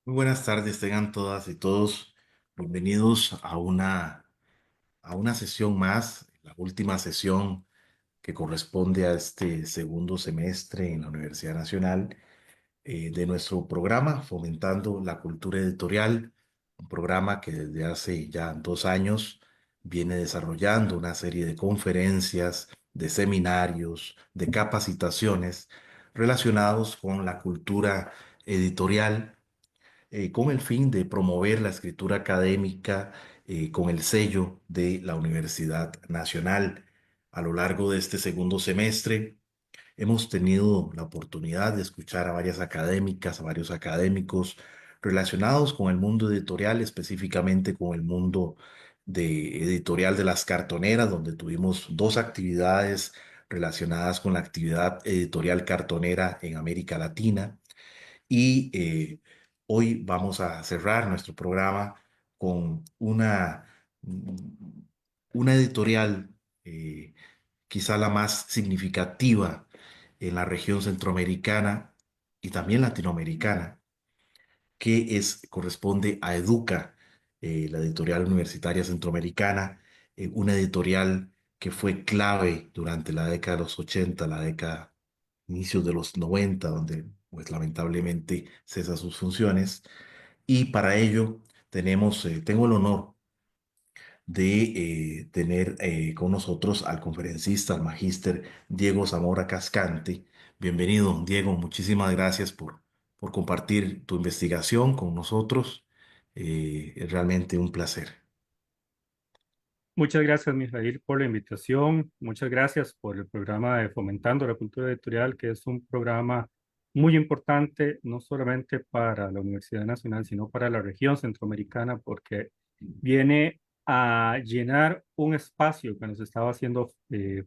Muy buenas tardes, tengan todas y todos bienvenidos a una sesión más, la última sesión que corresponde a este segundo semestre en la Universidad Nacional de nuestro programa Fomentando la Cultura Editorial, un programa que desde hace ya 2 años viene desarrollando una serie de conferencias, de seminarios, de capacitaciones relacionados con la cultura editorial con el fin de promover la escritura académica con el sello de la Universidad Nacional. A lo largo de este segundo semestre hemos tenido la oportunidad de escuchar a varias académicas, a varios académicos relacionados con el mundo editorial, específicamente con el mundo de editorial de las cartoneras, donde tuvimos dos actividades relacionadas con la actividad editorial cartonera en América Latina. Y hoy vamos a cerrar nuestro programa con una editorial, quizá la más significativa en la región centroamericana y también latinoamericana, corresponde a Educa, la editorial universitaria centroamericana, una editorial que fue clave durante la década de los 80, la década, inicios de los 90, donde pues lamentablemente cesa sus funciones. Y para ello tengo el honor de tener con nosotros al conferencista, al magíster Diego Zamora Cascante. Bienvenido, Diego. Muchísimas gracias por compartir tu investigación con nosotros. Es realmente un placer. Muchas gracias, Mijail, por la invitación. Muchas gracias por el programa de Fomentando la Cultura Editorial, que es un programa muy importante, no solamente para la Universidad Nacional, sino para la región centroamericana, porque viene a llenar un espacio que nos estaba haciendo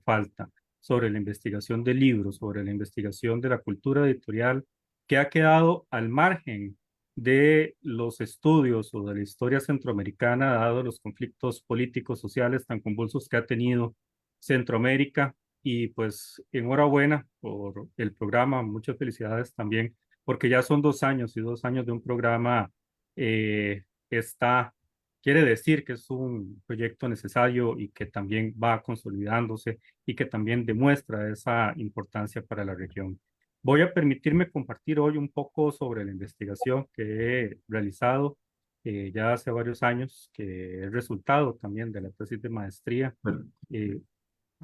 falta sobre la investigación de libros, sobre la investigación de la cultura editorial, que ha quedado al margen de los estudios o de la historia centroamericana, dado los conflictos políticos, sociales tan convulsos que ha tenido Centroamérica. Y pues enhorabuena por el programa, muchas felicidades también, porque ya son 2 años y 2 años de un programa está, quiere decir que es un proyecto necesario y que también va consolidándose y que también demuestra esa importancia para la región. Voy a permitirme compartir hoy un poco sobre la investigación que he realizado ya hace varios años, que es resultado también de la tesis de maestría. Bueno, Eh,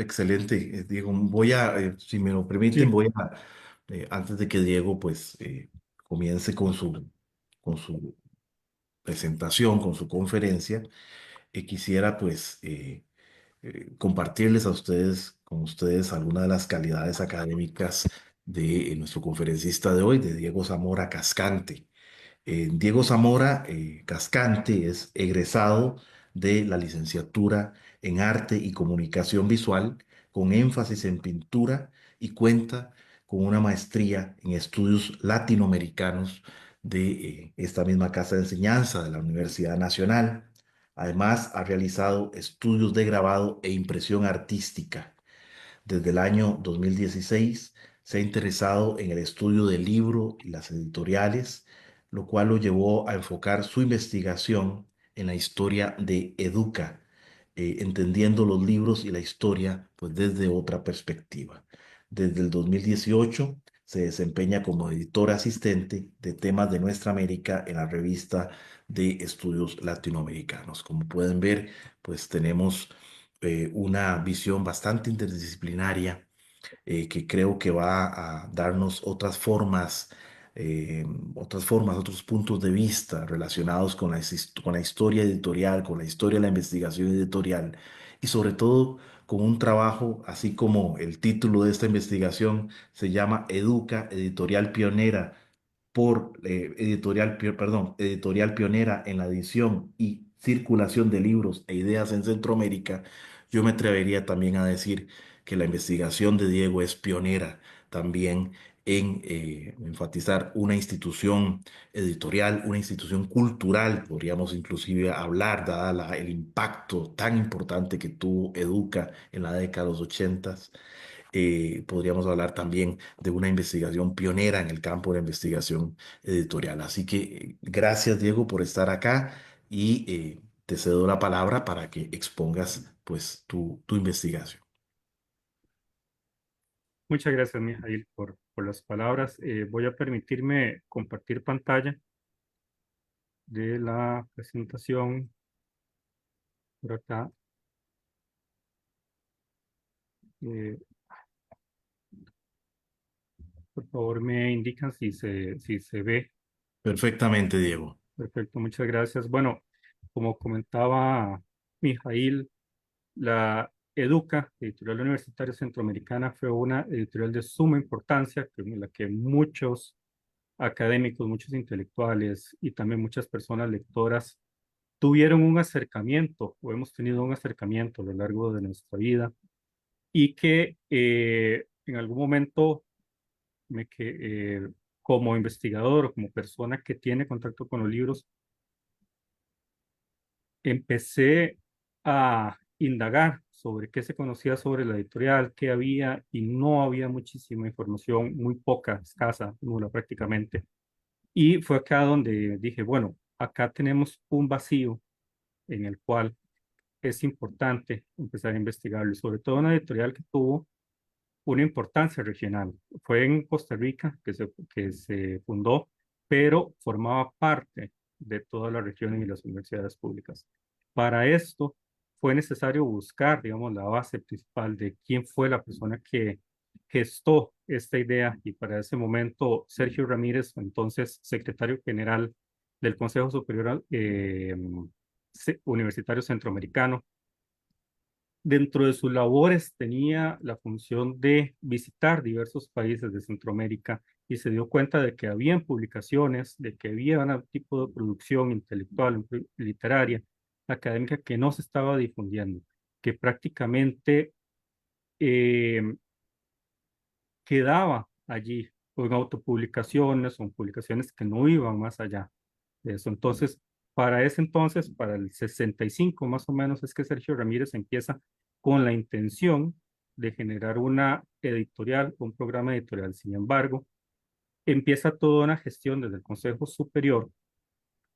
excelente, Diego. Si me lo permiten, sí, antes de que Diego pues comience con su presentación, con su conferencia, quisiera pues compartirles con ustedes algunas de las calidades académicas de nuestro conferencista de hoy, de Diego Zamora Cascante. Diego Zamora Cascante es egresado de la licenciatura en Arte y Comunicación Visual con énfasis en pintura y cuenta con una maestría en estudios latinoamericanos de esta misma casa de enseñanza de la Universidad Nacional. Además, ha realizado estudios de grabado e impresión artística. Desde el año 2016 se ha interesado en el estudio del libro y las editoriales, lo cual lo llevó a enfocar su investigación en la historia de Educa, entendiendo los libros y la historia pues desde otra perspectiva. Desde el 2018 se desempeña como editor asistente de temas de Nuestra América en la revista de estudios latinoamericanos. Como pueden ver, pues tenemos una visión bastante interdisciplinaria que creo que va a darnos otras formas, otros puntos de vista relacionados con con la historia editorial, con la historia de la investigación editorial y sobre todo con un trabajo, así como el título de esta investigación se llama Educa, Editorial Pionera editorial pionera en la edición y circulación de libros e ideas en Centroamérica. Yo me atrevería también a decir que la investigación de Diego es pionera también en enfatizar una institución editorial, una institución cultural, podríamos inclusive hablar, dada el impacto tan importante que tuvo Educa en la década de los 80 podríamos hablar también de una investigación pionera en el campo de la investigación editorial. Así que gracias, Diego, por estar acá y te cedo la palabra para que expongas pues tu investigación. Muchas gracias, Mijail, por las palabras. Voy a permitirme compartir pantalla de la presentación por acá. Eh, por favor, me indican si se ve. Perfectamente, Diego. Perfecto, muchas gracias. Bueno, como comentaba Mijail, la Educa, Editorial Universitaria Centroamericana, fue una editorial de suma importancia, en la que muchos académicos, muchos intelectuales y también muchas personas lectoras tuvieron un acercamiento o hemos tenido un acercamiento a lo largo de nuestra vida y que en algún momento como investigador o como persona que tiene contacto con los libros, empecé a indagar sobre qué se conocía sobre la editorial, qué había y no había muchísima información, muy poca, escasa, nula prácticamente. Y fue acá donde dije, bueno, acá tenemos un vacío en el cual es importante empezar a investigarlo, y sobre todo una editorial que tuvo una importancia regional. Fue en Costa Rica que se fundó, pero formaba parte de toda la región y las universidades públicas. Para esto fue necesario buscar, digamos, la base principal de quién fue la persona que gestó esta idea, y para ese momento Sergio Ramírez, entonces secretario general del Consejo Superior Universitario Centroamericano. Dentro de sus labores tenía la función de visitar diversos países de Centroamérica y se dio cuenta de que habían publicaciones, de que había un tipo de producción intelectual, literaria, académica que no se estaba difundiendo, que prácticamente eh, quedaba allí con autopublicaciones o en publicaciones que no iban más allá de eso. Entonces, para ese entonces, para el 65 más o menos, es que Sergio Ramírez empieza con la intención de generar una editorial, un programa editorial. Sin embargo, empieza toda una gestión desde el Consejo Superior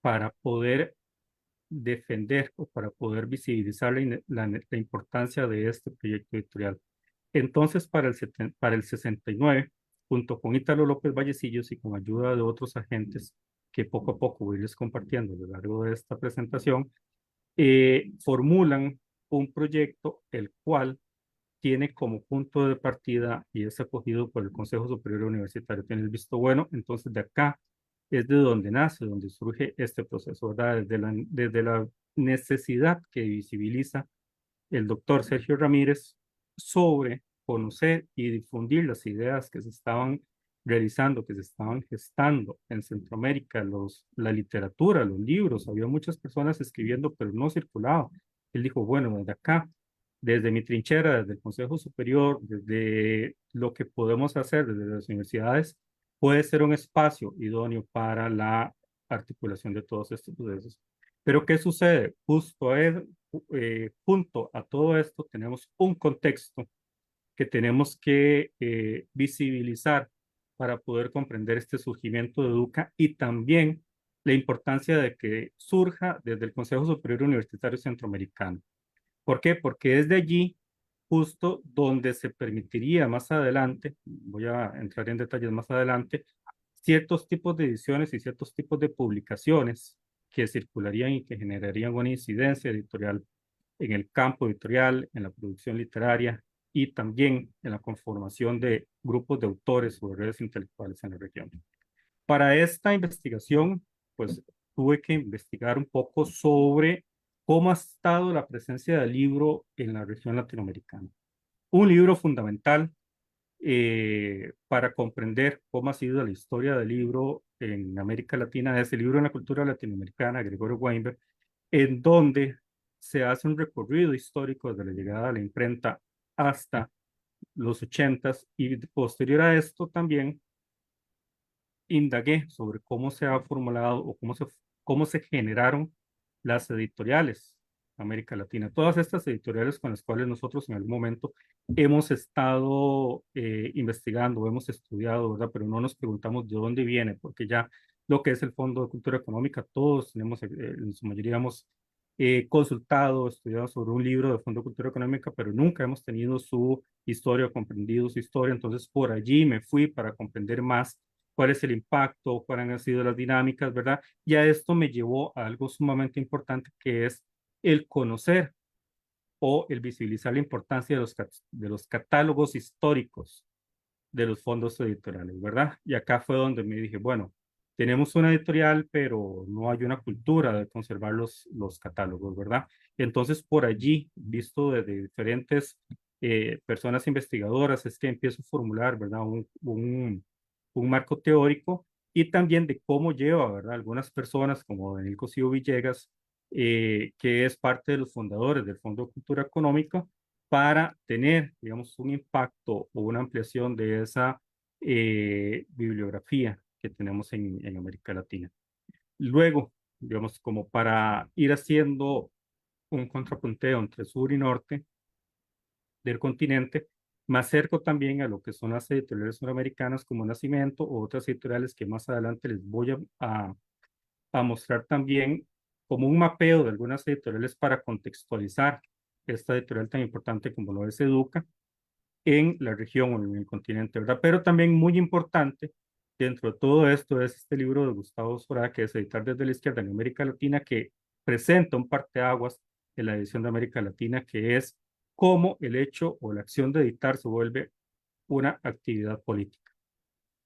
para poder defender o para poder visibilizar la importancia de este proyecto editorial. Entonces, para el 69, junto con Ítalo López Vallecillos y con ayuda de otros agentes que poco a poco voy a irles compartiendo a lo largo de esta presentación, formulan un proyecto el cual tiene como punto de partida y es acogido por el Consejo Superior Universitario, tiene el visto bueno. Entonces de acá es de donde nace, donde surge este proceso, ¿verdad? Desde la necesidad que visibiliza el doctor Sergio Ramírez sobre conocer y difundir las ideas que se estaban realizando, que se estaban gestando en Centroamérica, la literatura, los libros. Había muchas personas escribiendo, pero no circulaba. Él dijo, bueno, desde acá, desde mi trinchera, desde el Consejo Superior, desde lo que podemos hacer desde las universidades, puede ser un espacio idóneo para la articulación de todos estos procesos. Pero ¿qué sucede? Junto a todo esto tenemos un contexto que tenemos que visibilizar para poder comprender este surgimiento de Educa, y también la importancia de que surja desde el Consejo Superior Universitario Centroamericano. ¿Por qué? Porque es de allí justo donde se permitiría más adelante, voy a entrar en detalles más adelante, ciertos tipos de ediciones y ciertos tipos de publicaciones que circularían y que generarían una incidencia editorial en el campo editorial, en la producción literaria y también en la conformación de grupos de autores o redes intelectuales en la región. Para esta investigación, pues tuve que investigar un poco sobre cómo ha estado la presencia del libro en la región latinoamericana. Un libro fundamental para comprender cómo ha sido la historia del libro en América Latina es el libro en la cultura latinoamericana, Gregorio Weinberg, en donde se hace un recorrido histórico desde la llegada a la imprenta hasta los ochentas, y posterior a esto también indagué sobre cómo se ha formulado o cómo se generaron las editoriales América Latina. Todas estas editoriales con las cuales nosotros en algún momento hemos estado investigando, hemos estudiado, ¿verdad? Pero no nos preguntamos de dónde viene, porque ya lo que es el Fondo de Cultura Económica, todos tenemos, en su mayoría hemos consultado, estudiado sobre un libro de Fondo de Cultura Económica, pero nunca hemos tenido su historia, comprendido su historia. Entonces, por allí me fui para comprender más cuál es el impacto, cuáles han sido las dinámicas, ¿verdad? Y a esto me llevó a algo sumamente importante que es el conocer o el visibilizar la importancia de los catálogos históricos de los fondos editoriales, ¿verdad? Y acá fue donde me dije, bueno, tenemos una editorial, pero no hay una cultura de conservar los catálogos, ¿verdad? Entonces, por allí, visto desde diferentes personas investigadoras, es que empiezo a formular, ¿verdad? Un marco teórico y también de cómo lleva, ¿verdad? Algunas personas como Daniel Cosío Villegas, que es parte de los fundadores del Fondo de Cultura Económica, para tener, digamos, un impacto o una ampliación de esa bibliografía que tenemos en América Latina. Luego, digamos, como para ir haciendo un contrapunteo entre sur y norte del continente, me acerco también a lo que son las editoriales suramericanas como Nacimiento o otras editoriales que más adelante les voy a mostrar también como un mapeo de algunas editoriales para contextualizar esta editorial tan importante como lo es Educa en la región o en el continente, ¿verdad? Pero también muy importante dentro de todo esto es este libro de Gustavo Sorá, que es Editar desde la izquierda en América Latina, que presenta un parteaguas en la edición de América Latina, que es cómo el hecho o la acción de editar se vuelve una actividad política.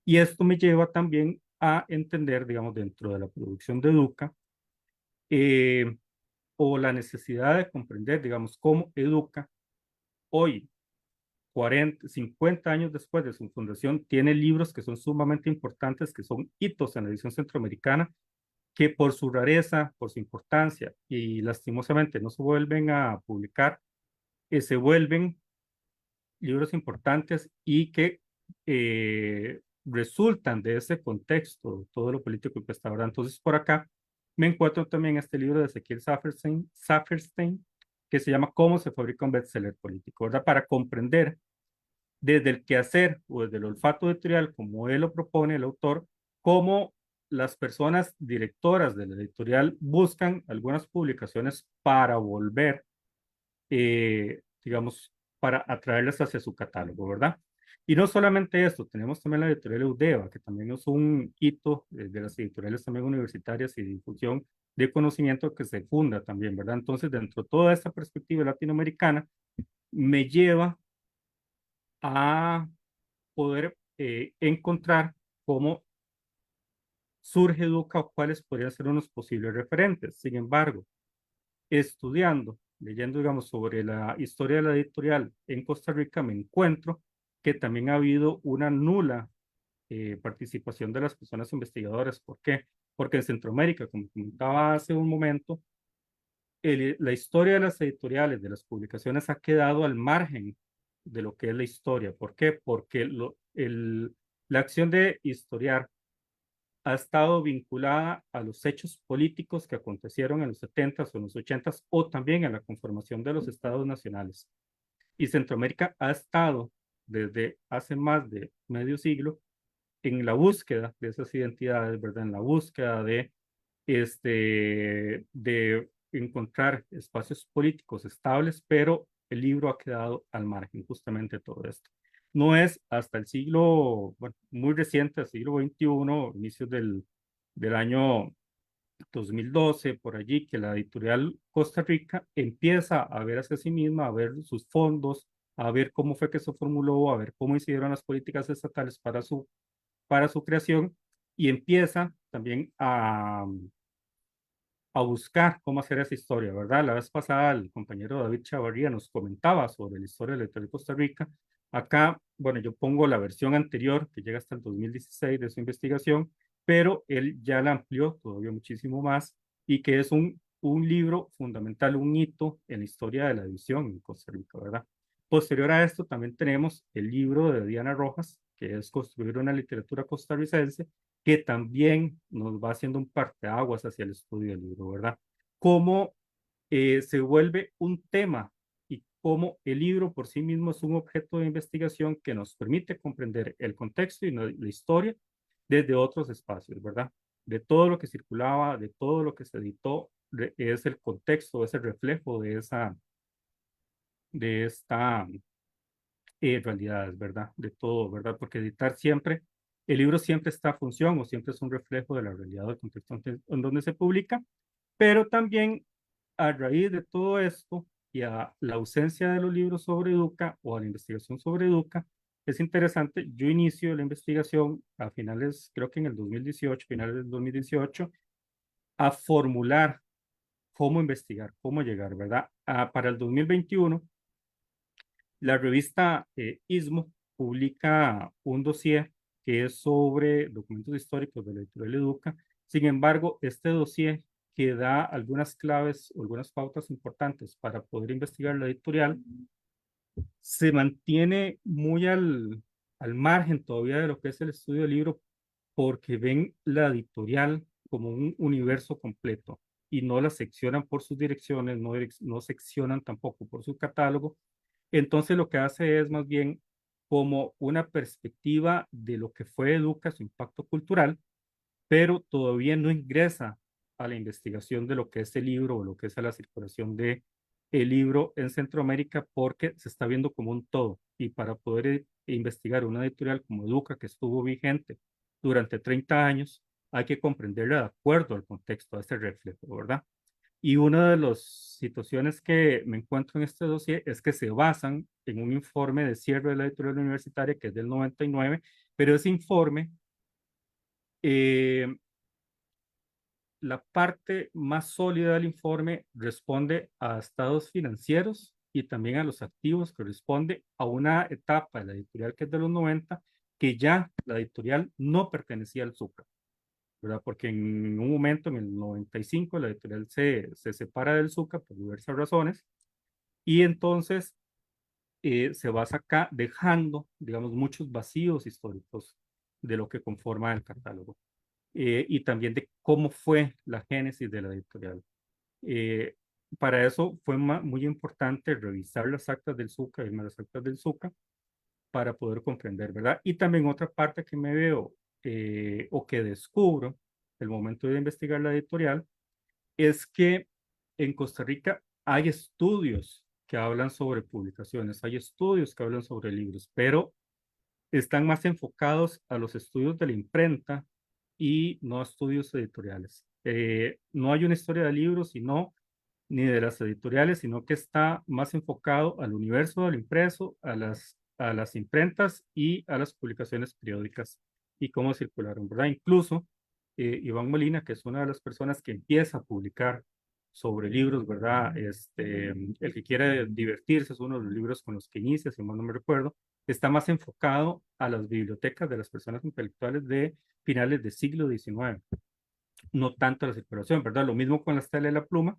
Y esto me lleva también a entender, digamos, dentro de la producción de Educa, eh, o la necesidad de comprender, digamos, cómo Educa hoy 40, 50 años después de su fundación, tiene libros que son sumamente importantes, que son hitos en la edición centroamericana, que por su rareza, por su importancia y lastimosamente no se vuelven a publicar, se vuelven libros importantes y que resultan de ese contexto, todo lo político que está ahora. Entonces, por acá me encuentro también este libro de Ezequiel Saferstein, que se llama Cómo se fabrica un bestseller político, ¿verdad? Para comprender desde el quehacer o desde el olfato editorial, como él lo propone, el autor, cómo las personas directoras de la editorial buscan algunas publicaciones para volver, digamos, para atraerlas hacia su catálogo, ¿verdad? Y no solamente esto, tenemos también la editorial Eudeva, que también es un hito de las editoriales también universitarias y de difusión de conocimiento que se funda también, ¿verdad? Entonces, dentro de toda esta perspectiva latinoamericana, me lleva a poder encontrar cómo surge Educa o cuáles podrían ser unos posibles referentes. Sin embargo, estudiando, leyendo, digamos, sobre la historia de la editorial en Costa Rica, me encuentro que también ha habido una nula participación de las personas investigadoras. ¿Por qué? Porque en Centroamérica, como comentaba hace un momento, la historia de las editoriales, de las publicaciones, ha quedado al margen de lo que es la historia. ¿Por qué? Porque la acción de historiar ha estado vinculada a los hechos políticos que acontecieron en los 70s o en los 80s o también en la conformación de los estados nacionales. Y Centroamérica ha estado desde hace más de medio siglo en la búsqueda de esas identidades, ¿verdad? En la búsqueda de encontrar espacios políticos estables, pero el libro ha quedado al margen justamente de todo esto. No es hasta el siglo, bueno, muy reciente, el siglo XXI, inicios del año 2012, por allí, que la editorial Costa Rica empieza a ver hacia sí misma, a ver sus fondos, a ver cómo fue que se formuló, a ver cómo hicieron las políticas estatales para su creación y empieza también a buscar cómo hacer esa historia, ¿verdad? La vez pasada el compañero David Chavarría nos comentaba sobre la historia de la editorial de Costa Rica. Acá, bueno, yo pongo la versión anterior que llega hasta el 2016 de su investigación, pero él ya la amplió todavía muchísimo más y que es un libro fundamental, un hito en la historia de la edición en Costa Rica, ¿verdad? Posterior a esto también tenemos el libro de Diana Rojas, que es Construir una literatura costarricense, que también nos va haciendo un parteaguas hacia el estudio del libro, ¿verdad? Cómo se vuelve un tema y cómo el libro por sí mismo es un objeto de investigación que nos permite comprender el contexto y la historia desde otros espacios, ¿verdad? De todo lo que circulaba, de todo lo que se editó, es el contexto, es el reflejo de esta realidades, ¿verdad? De todo, ¿verdad? Porque editar siempre, el libro siempre está a función o siempre es un reflejo de la realidad del contexto en donde se publica, pero también a raíz de todo esto y a la ausencia de los libros sobre Educa o a la investigación sobre Educa, es interesante, yo inicio la investigación a finales, creo que en el 2018, finales del 2018, a formular cómo investigar, cómo llegar, ¿verdad? Para el 2021 la revista Istmo publica un dossier que es sobre documentos históricos de la editorial Educa. Sin embargo, este dossier que da algunas claves o algunas pautas importantes para poder investigar la editorial, se mantiene muy al margen todavía de lo que es el estudio del libro porque ven la editorial como un universo completo y no la seccionan por sus direcciones, no seccionan tampoco por su catálogo. Entonces lo que hace es más bien como una perspectiva de lo que fue Educa, su impacto cultural, pero todavía no ingresa a la investigación de lo que es el libro o lo que es a la circulación de el libro en Centroamérica porque se está viendo como un todo. Y para poder investigar una editorial como Educa, que estuvo vigente durante 30 años, hay que comprenderla de acuerdo al contexto, a este reflejo, ¿verdad? Y una de las situaciones que me encuentro en este dossier es que se basan en un informe de cierre de la editorial universitaria que es del 99, pero ese informe, eh, la parte más sólida del informe responde a estados financieros y también a los activos, que responde a una etapa de la editorial que es de los 90, que ya la editorial no pertenecía al Zucca, ¿verdad? Porque en un momento, en el 95, la editorial se separa del Zucca por diversas razones y entonces se basa acá dejando, digamos, muchos vacíos históricos de lo que conforma el catálogo y también de cómo fue la génesis de la editorial. Eh, para eso fue muy importante revisar las actas del Zucca, irme a las actas del Zucca, para poder comprender, ¿verdad? Y también otra parte que me veo o que descubro el momento de investigar la editorial es que en Costa Rica hay estudios que hablan sobre publicaciones, hay estudios que hablan sobre libros, pero están más enfocados a los estudios de la imprenta y no a estudios editoriales. No hay una historia de libros, sino ni de las editoriales, sino que está más enfocado al universo del impreso, a las imprentas y a las publicaciones periódicas y cómo circularon, ¿verdad? Incluso Iván Molina, que es una de las personas que empieza a publicar sobre libros, ¿verdad? El que quiere divertirse es uno de los libros con los que inicia, si mal no me recuerdo, está más enfocado a las bibliotecas de las personas intelectuales de finales del siglo XIX, no tanto a la circulación, ¿verdad? Lo mismo con la Estela de la Pluma,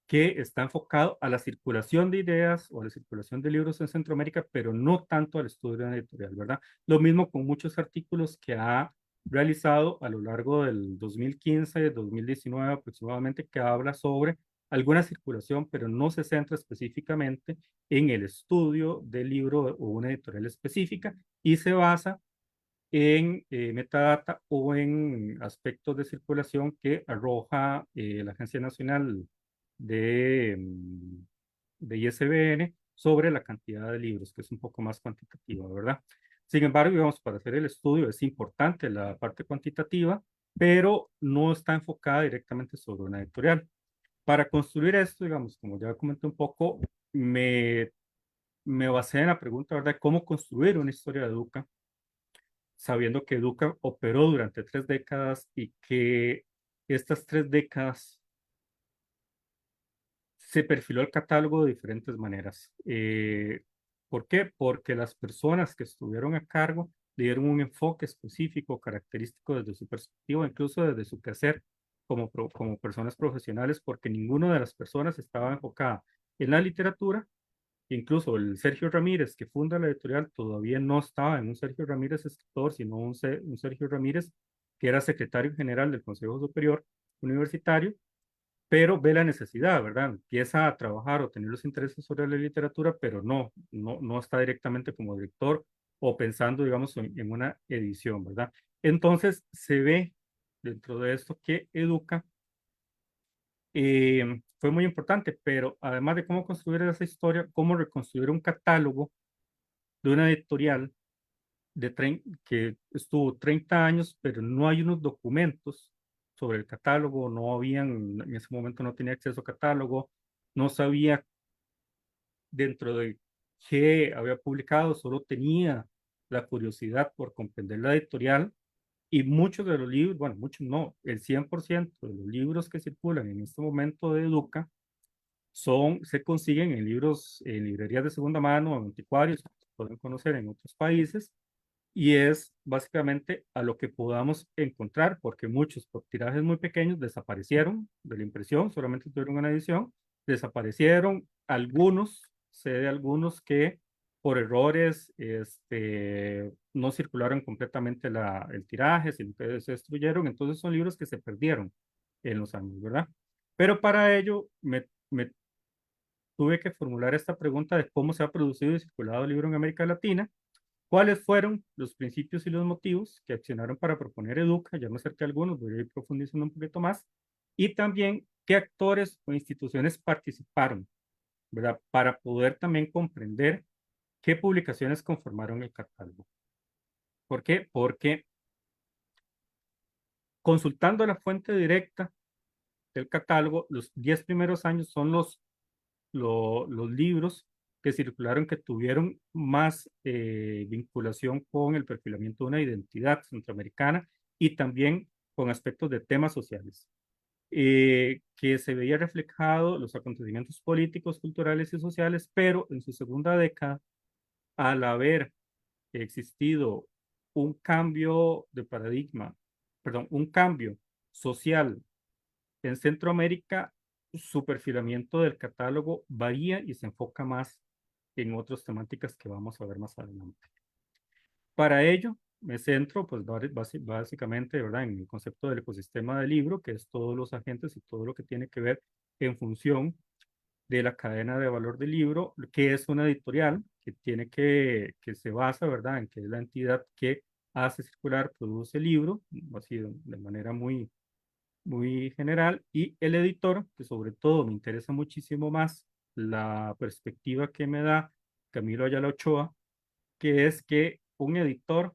que está enfocado a la circulación de ideas o a la circulación de libros en Centroamérica, pero no tanto al estudio editorial, ¿verdad? Lo mismo con muchos artículos que ha realizado a lo largo del 2015, 2019 aproximadamente, que habla sobre alguna circulación, pero no se centra específicamente en el estudio del libro o una editorial específica y se basa en metadata o en aspectos de circulación que arroja la Agencia Nacional de de ISBN sobre la cantidad de libros, que es un poco más cuantitativa, ¿verdad? Sin embargo, digamos, para hacer el estudio es importante la parte cuantitativa, pero no está enfocada directamente sobre una editorial. Para construir esto, digamos, como ya comenté un poco, me, me basé en la pregunta, ¿verdad? ¿Cómo construir una historia de Educa? Sabiendo que Educa operó durante 3 décadas y que estas 3 décadas se perfiló el catálogo de diferentes maneras. ¿Por qué? Porque las personas que estuvieron a cargo le dieron un enfoque específico, característico desde su perspectiva, incluso desde su quehacer como personas profesionales, porque ninguna de las personas estaba enfocada en la literatura. Incluso el Sergio Ramírez, que funda la editorial, todavía no estaba en un Sergio Ramírez escritor, sino un Sergio Ramírez que era secretario general del Consejo Superior Universitario pero ve la necesidad, ¿verdad? Empieza a trabajar o tener los intereses sobre la literatura, pero no está directamente como director o pensando, digamos, en una edición, ¿verdad? Entonces se ve dentro de esto que Educa fue muy importante, pero además de cómo construir esa historia, cómo reconstruir un catálogo de una editorial que estuvo 30 años, pero no hay unos documentos sobre el catálogo, no habían, en ese momento no tenía acceso a catálogo, no sabía dentro de qué había publicado, solo tenía la curiosidad por comprender la editorial y muchos de los libros, bueno, muchos no, el 100% de los libros que circulan en este momento de Educa se consiguen en libros, en librerías de segunda mano, en anticuarios, que se pueden conocer en otros países, y es básicamente a lo que podamos encontrar, porque muchos por tirajes muy pequeños desaparecieron de la impresión, solamente tuvieron una edición, desaparecieron algunos, sé de algunos que por errores no circularon completamente el tiraje, sino que se destruyeron, entonces son libros que se perdieron en los años, ¿verdad? Pero para ello me tuve que formular esta pregunta de cómo se ha producido y circulado el libro en América Latina. ¿Cuáles fueron los principios y los motivos que accionaron para proponer Educa? Ya me acerqué a algunos, voy a ir profundizando un poquito más. Y también, ¿qué actores o instituciones participaron, ¿verdad? Para poder también comprender qué publicaciones conformaron el catálogo. ¿Por qué? Porque consultando la fuente directa del catálogo, los 10 primeros años son los libros que circularon que tuvieron más vinculación con el perfilamiento de una identidad centroamericana y también con aspectos de temas sociales, que se veía reflejado los acontecimientos políticos, culturales y sociales, pero en su segunda década, al haber existido un cambio de paradigma, perdón, un cambio social en Centroamérica, su perfilamiento del catálogo varía y se enfoca más en otras temáticas que vamos a ver más adelante. Para ello, me centro, pues, básicamente, ¿verdad?, en el concepto del ecosistema del libro, que es todos los agentes y todo lo que tiene que ver en función de la cadena de valor del libro, que es una editorial que se basa, ¿verdad?, en que es la entidad que hace circular, produce el libro, así de manera muy general, y el editor, que sobre todo me interesa muchísimo más la perspectiva que me da Camilo Ayala Ochoa, que es que un editor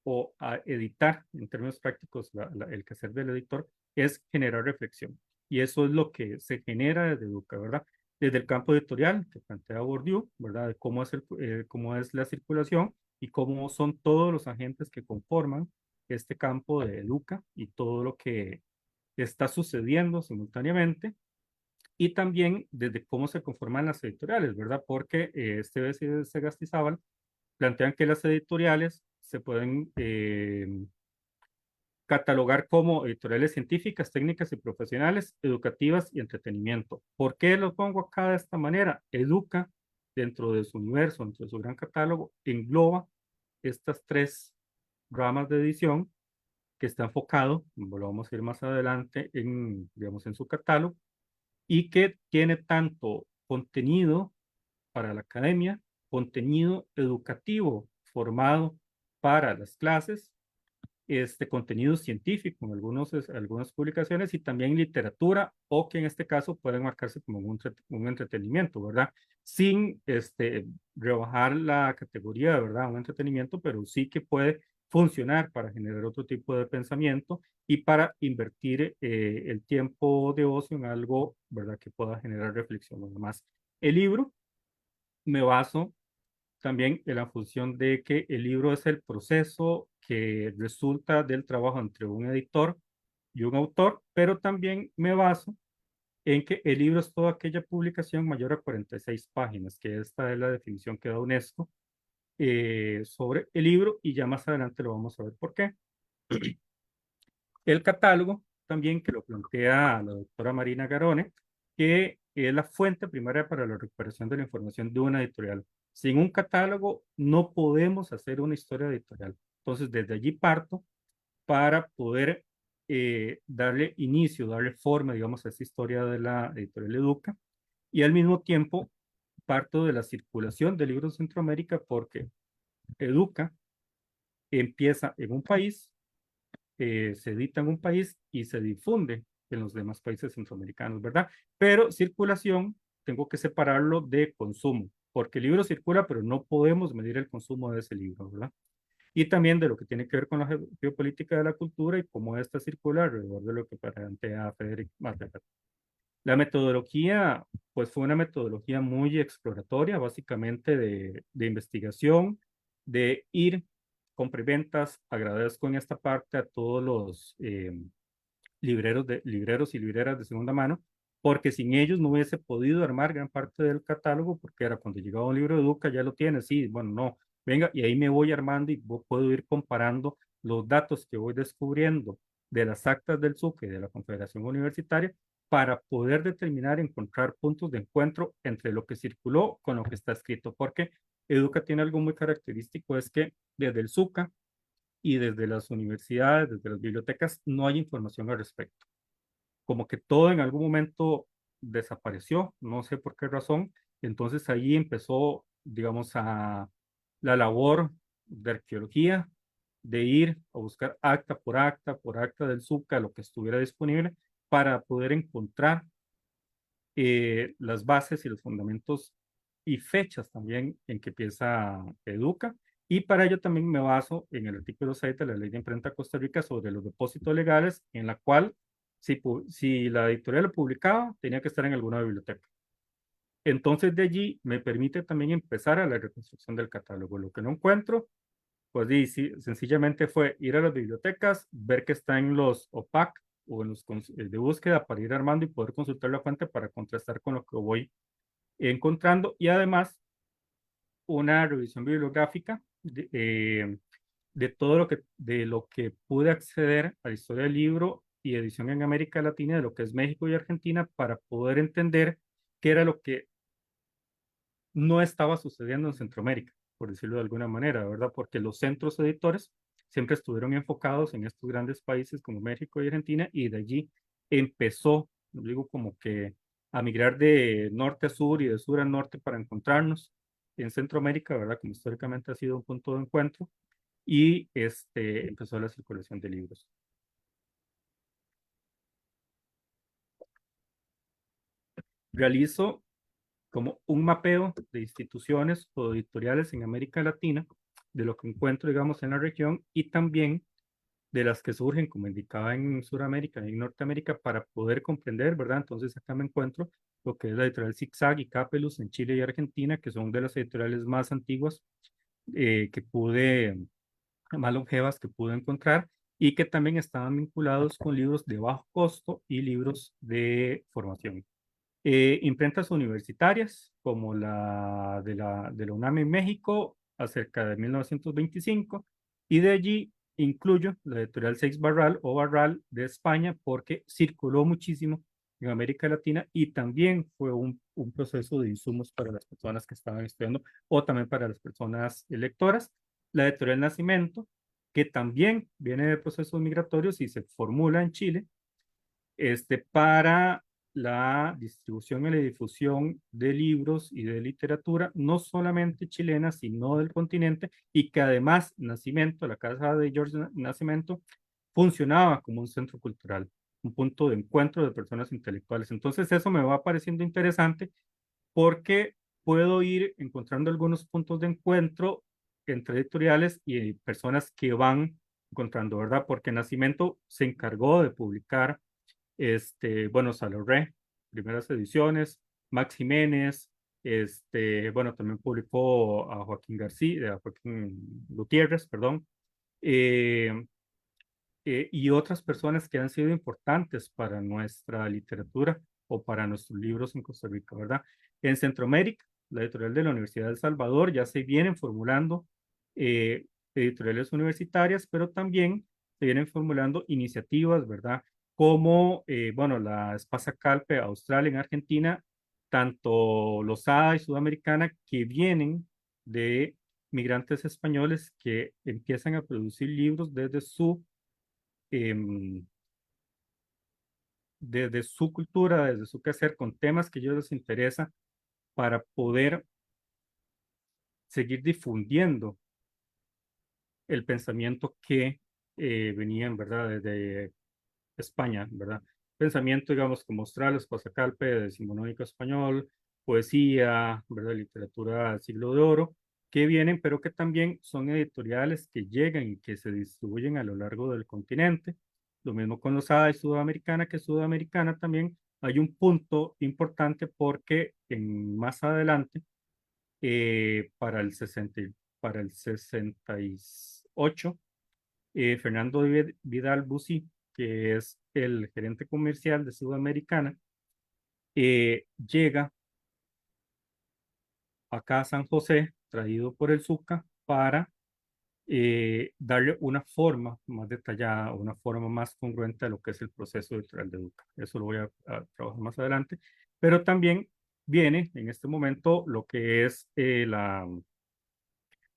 o a editar, en términos prácticos, el quehacer del editor es generar reflexión. Y eso es lo que se genera desde Educa, ¿verdad? Desde el campo editorial que plantea Bourdieu, ¿verdad? De cómo es la circulación y cómo son todos los agentes que conforman este campo de Educa y todo lo que está sucediendo simultáneamente, y también desde cómo se conforman las editoriales, ¿verdad? Porque Esteves y Sagastizábal plantean que las editoriales se pueden catalogar como editoriales científicas, técnicas y profesionales, educativas y entretenimiento. ¿Por qué lo pongo acá de esta manera? Educa, dentro de su universo, dentro de su gran catálogo, engloba estas tres ramas de edición que está enfocado, como lo vamos a ir más adelante, digamos, en su catálogo, y que tiene tanto contenido para la academia, contenido educativo formado para las clases, contenido científico en algunas publicaciones y también literatura o que en este caso pueden marcarse como un entretenimiento, ¿verdad? Sin rebajar la categoría, ¿verdad? Un entretenimiento, pero sí que puede funcionar para generar otro tipo de pensamiento y para invertir el tiempo de ocio en algo, ¿verdad? Que pueda generar reflexión. Además, el libro me baso también en la función de que el libro es el proceso que resulta del trabajo entre un editor y un autor, pero también me baso en que el libro es toda aquella publicación mayor a 46 páginas, que esta es la definición que da UNESCO sobre el libro, y ya más adelante lo vamos a ver por qué. El catálogo también, que lo plantea la doctora Marina Garone, que es la fuente primaria para la recuperación de la información de una editorial. Sin un catálogo no podemos hacer una historia editorial. Entonces, desde allí parto para poder darle inicio, darle forma, digamos, a esta historia de la editorial Educa, y al mismo tiempo parto de la circulación de libros en Centroamérica porque Educa empieza en un país, se edita en un país y se difunde en los demás países centroamericanos, ¿verdad? Pero circulación, tengo que separarlo de consumo, porque el libro circula, pero no podemos medir el consumo de ese libro, ¿verdad? Y también de lo que tiene que ver con la geopolítica de la cultura y cómo esta circula alrededor de lo que plantea Federic Materman. La metodología, pues fue una metodología muy exploratoria, básicamente de investigación, de ir con preventas. Agradezco en esta parte a todos los libreros y libreras de segunda mano, porque sin ellos no hubiese podido armar gran parte del catálogo, porque era cuando llegaba un libro de Educa, ya lo tiene, sí, bueno, no, venga, y ahí me voy armando y puedo ir comparando los datos que voy descubriendo de las actas del SUCE y de la Confederación Universitaria para poder determinar, encontrar puntos de encuentro entre lo que circuló con lo que está escrito, porque Educa tiene algo muy característico, es que desde el SUCA y desde las universidades, desde las bibliotecas, no hay información al respecto. Como que todo en algún momento desapareció, no sé por qué razón. Entonces ahí empezó, digamos, a la labor de arqueología, de ir a buscar por acta del SUCA, lo que estuviera disponible, para poder encontrar las bases y los fundamentos y fechas también en que empieza Educa. Y para ello también me baso en el artículo 6 de la Ley de Imprenta de Costa Rica sobre los depósitos legales, en la cual si la editorial lo publicaba, tenía que estar en alguna biblioteca. Entonces de allí me permite también empezar a la reconstrucción del catálogo. Lo que no encuentro, pues sí, sencillamente fue ir a las bibliotecas, ver que está en los OPAC o en los de búsqueda para ir armando y poder consultar la fuente para contrastar con lo que voy encontrando, y además una revisión bibliográfica de todo de lo que pude acceder a la historia del libro y edición en América Latina, de lo que es México y Argentina, para poder entender qué era lo que no estaba sucediendo en Centroamérica, por decirlo de alguna manera, ¿verdad? Porque los centros editores siempre estuvieron enfocados en estos grandes países como México y Argentina, y de allí empezó, digo, como que a migrar de norte a sur y de sur a norte para encontrarnos en Centroamérica, ¿verdad? Como históricamente ha sido un punto de encuentro, y empezó la circulación de libros. Realizo como un mapeo de instituciones o editoriales en América Latina, de lo que encuentro, digamos, en la región, y también de las que surgen, como indicaba en Sudamérica y en Norteamérica, para poder comprender, ¿verdad? Entonces acá me encuentro lo que es la editorial Zigzag y Capelus en Chile y Argentina, que son de las editoriales más antiguas que pude, más longevas que pude encontrar, y que también estaban vinculados con libros de bajo costo y libros de formación. Imprentas universitarias, como la UNAM en México, acerca de 1925, y de allí incluyo la editorial Seix Barral o Barral de España, porque circuló muchísimo en América Latina y también fue un proceso de insumos para las personas que estaban estudiando o también para las personas lectoras. La editorial Nacimiento, que también viene de procesos migratorios y se formula en Chile, para la distribución y la difusión de libros y de literatura, no solamente chilena, sino del continente, y que además Nacimiento, la casa de George Nacimiento, funcionaba como un centro cultural, un punto de encuentro de personas intelectuales. Entonces eso me va pareciendo interesante porque puedo ir encontrando algunos puntos de encuentro entre editoriales y personas que van encontrando, ¿verdad? Porque Nacimiento se encargó de publicar bueno, Saloré, primeras ediciones, Max Jiménez, bueno, también publicó a Joaquín García, a Joaquín Gutiérrez, perdón, eh, y otras personas que han sido importantes para nuestra literatura o para nuestros libros en Costa Rica, ¿verdad? En Centroamérica, la editorial de la Universidad de El Salvador ya se vienen formulando editoriales universitarias, pero también se vienen formulando iniciativas, ¿verdad? Como, bueno, la Espasa Calpe Austral en Argentina, tanto Losada y Sudamericana, que vienen de migrantes españoles que empiezan a producir libros desde su desde su cultura, desde su quehacer, con temas que a ellos les interesa para poder seguir difundiendo el pensamiento que venía, en verdad, desde España, ¿verdad? Pensamiento, digamos, como Australes, Pasacalpe, decimonónico español, poesía, ¿verdad? Literatura del siglo de oro, que vienen, pero que también son editoriales que llegan y que se distribuyen a lo largo del continente. Lo mismo con los ADA y Sudamericana, que Sudamericana también hay un punto importante porque más adelante, para el 68, Fernando Vidal Bussi, que es el gerente comercial de Sudamericana, llega acá a San José, traído por el Zuca, para darle una forma más detallada, una forma más congruente a lo que es el proceso editorial de Educa. Eso lo voy a trabajar más adelante. Pero también viene en este momento lo que es la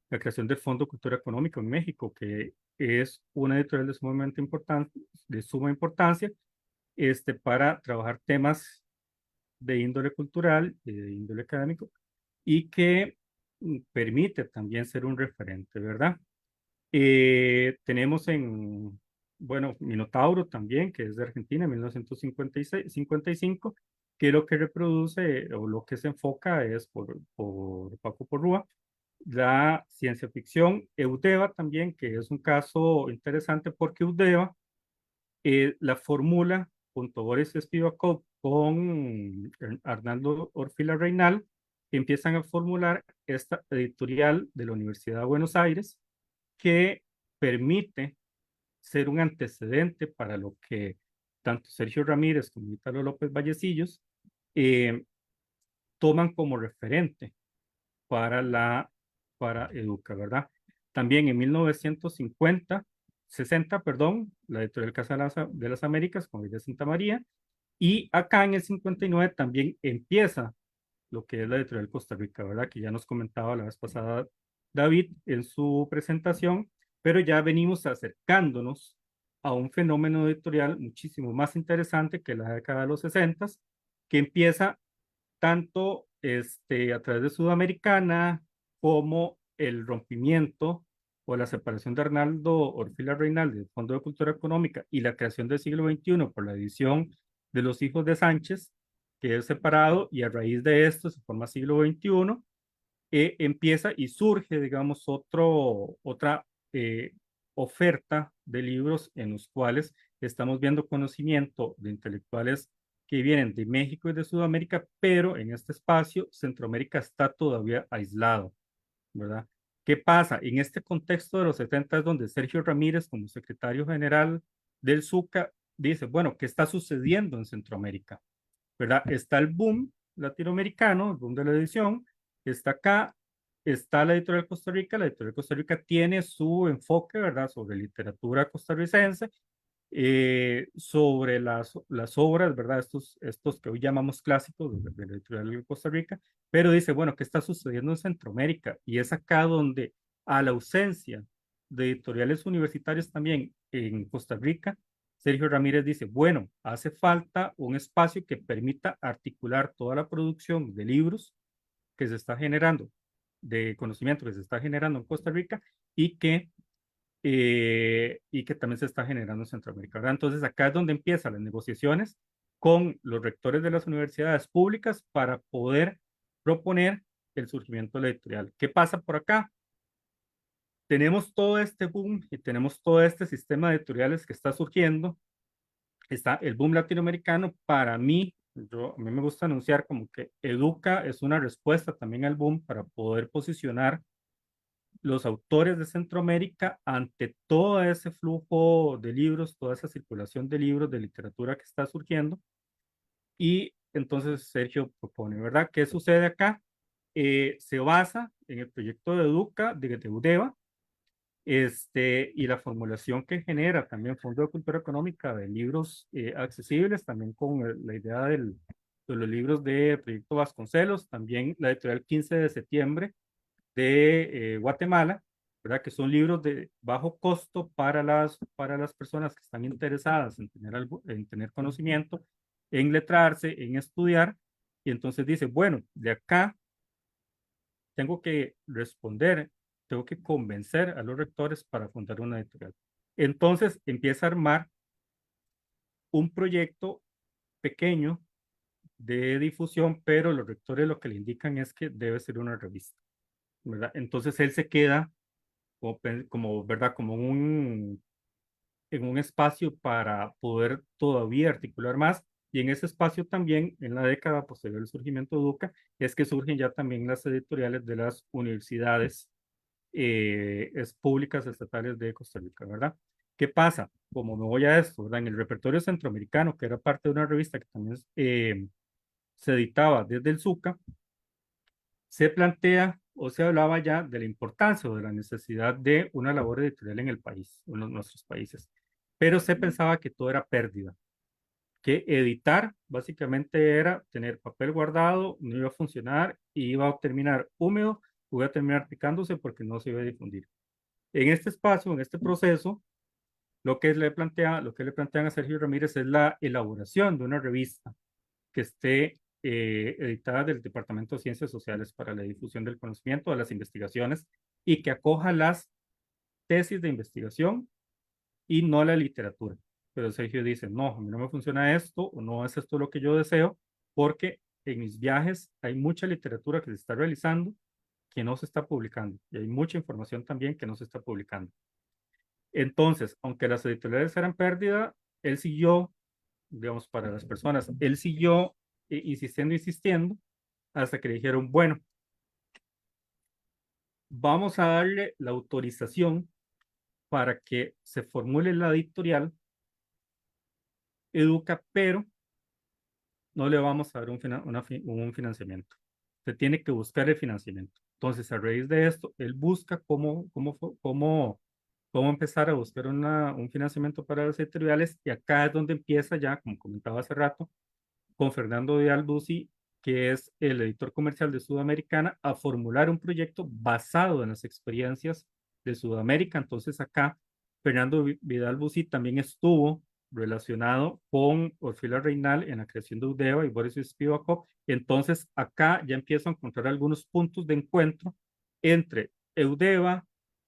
creación del Fondo Cultura Económica en México, que es una editorial de suma importancia para trabajar temas de índole cultural y de índole académico y que permite también ser un referente, ¿verdad? Tenemos bueno, Minotauro también, que es de Argentina, 1956, 55, que lo que reproduce o lo que se enfoca es por Paco Porrúa, la ciencia ficción. Eudeva también, que es un caso interesante porque Eudeva la fórmula junto a Boris Spivakov con Arnaldo Orfila Reinal, empiezan a formular esta editorial de la Universidad de Buenos Aires que permite ser un antecedente para lo que tanto Sergio Ramírez como Italo López Vallecillos eh, toman como referente para para Educa, ¿verdad? También en 1960, perdón, la editorial Casa de las Américas con de Santa María, y acá en el 59 también empieza lo que es la editorial Costa Rica, ¿verdad? Que ya nos comentaba la vez pasada David en su presentación, pero ya venimos acercándonos a un fenómeno editorial muchísimo más interesante que la década de los 60, que empieza tanto a través de Sudamericana como el rompimiento o la separación de Arnaldo Orfila Reinaldi del Fondo de Cultura Económica y la creación del siglo XXI por la edición de Los Hijos de Sánchez, que es separado y a raíz de esto se forma siglo XXI, empieza y surge, digamos, otra eh, oferta de libros en los cuales estamos viendo conocimiento de intelectuales que vienen de México y de Sudamérica, pero en este espacio Centroamérica está todavía aislado, ¿verdad? ¿Qué pasa? En este contexto de los 70 es donde Sergio Ramírez, como secretario general del SUCA, dice, bueno, ¿qué está sucediendo en Centroamérica? ¿Verdad? Está el boom latinoamericano, el boom de la edición, está acá, está la editorial Costa Rica tiene su enfoque, ¿verdad?, sobre literatura costarricense, sobre las obras, ¿verdad?, estos que hoy llamamos clásicos de la editorial de Costa Rica, pero dice, bueno, ¿qué está sucediendo en Centroamérica? Y es acá donde, a la ausencia de editoriales universitarias también en Costa Rica, Sergio Ramírez dice, bueno, hace falta un espacio que permita articular toda la producción de libros que se está generando, de conocimiento que se está generando en Costa Rica y que también se está generando en Centroamérica, ¿verdad? Entonces acá es donde empiezan las negociaciones con los rectores de las universidades públicas para poder proponer el surgimiento de la editorial. ¿Qué pasa por acá? Tenemos todo este boom y tenemos todo este sistema de editoriales que está surgiendo. Está el boom latinoamericano. Para mí, a mí me gusta anunciar como que Educa es una respuesta también al boom para poder posicionar los autores de Centroamérica ante todo ese flujo de libros, toda esa circulación de libros, de literatura que está surgiendo. Y entonces Sergio propone, ¿verdad? ¿Qué sucede acá? Se basa en el proyecto de Educa, de Udeva, y la formulación que genera también Fondo de Cultura Económica de libros accesibles, también con la idea de los libros de Proyecto Vasconcelos, también la editorial 15 de septiembre de Guatemala, ¿verdad? Que son libros de bajo costo para para las personas que están interesadas en tener conocimiento en letrarse, en estudiar, y entonces dice, bueno, de acá tengo que responder, tengo que convencer a los rectores para fundar una editorial. Entonces empieza a armar un proyecto pequeño de difusión, pero los rectores lo que le indican es que debe ser una revista, ¿verdad? Entonces él se queda como, ¿verdad? Como en un espacio para poder todavía articular más. Y en ese espacio también, en la década posterior al surgimiento de Educa, es que surgen ya también las editoriales de las universidades públicas estatales de Costa Rica, ¿verdad? ¿Qué pasa? Como me voy a esto, ¿verdad? En el repertorio centroamericano, que era parte de una revista que también se editaba desde el SUCA, se plantea o se hablaba ya de la importancia o de la necesidad de una labor editorial en el país, en nuestros países. Pero se pensaba que todo era pérdida, que editar básicamente era tener papel guardado, no iba a funcionar y iba a terminar húmedo, iba a terminar picándose porque no se iba a difundir. En este espacio, en este proceso, lo que le plantean a Sergio Ramírez es la elaboración de una revista que esté editada del Departamento de Ciencias Sociales para la difusión del conocimiento, de las investigaciones y que acoja las tesis de investigación y no la literatura. Pero Sergio dice, no, a mí no me funciona esto o no es esto lo que yo deseo porque en mis viajes hay mucha literatura que se está realizando que no se está publicando y hay mucha información también que no se está publicando. Entonces, aunque las editoriales eran pérdida, él siguió, digamos, para las personas, él siguió insistiendo, hasta que le dijeron, bueno, vamos a darle la autorización para que se formule la editorial Educa, pero no le vamos a dar un financiamiento. Se tiene que buscar el financiamiento. Entonces, a raíz de esto, él busca cómo empezar a buscar un financiamiento para las editoriales y acá es donde empieza ya, como comentaba hace rato, con Fernando de Albusi, que es el editor comercial de Sudamericana, a formular un proyecto basado en las experiencias de Sudamérica. Entonces acá Fernando Vidal Busi también estuvo relacionado con Orfila Reinal en la creación de Udeva y Boris Spivakov. Entonces acá ya empiezo a encontrar algunos puntos de encuentro entre Eudeva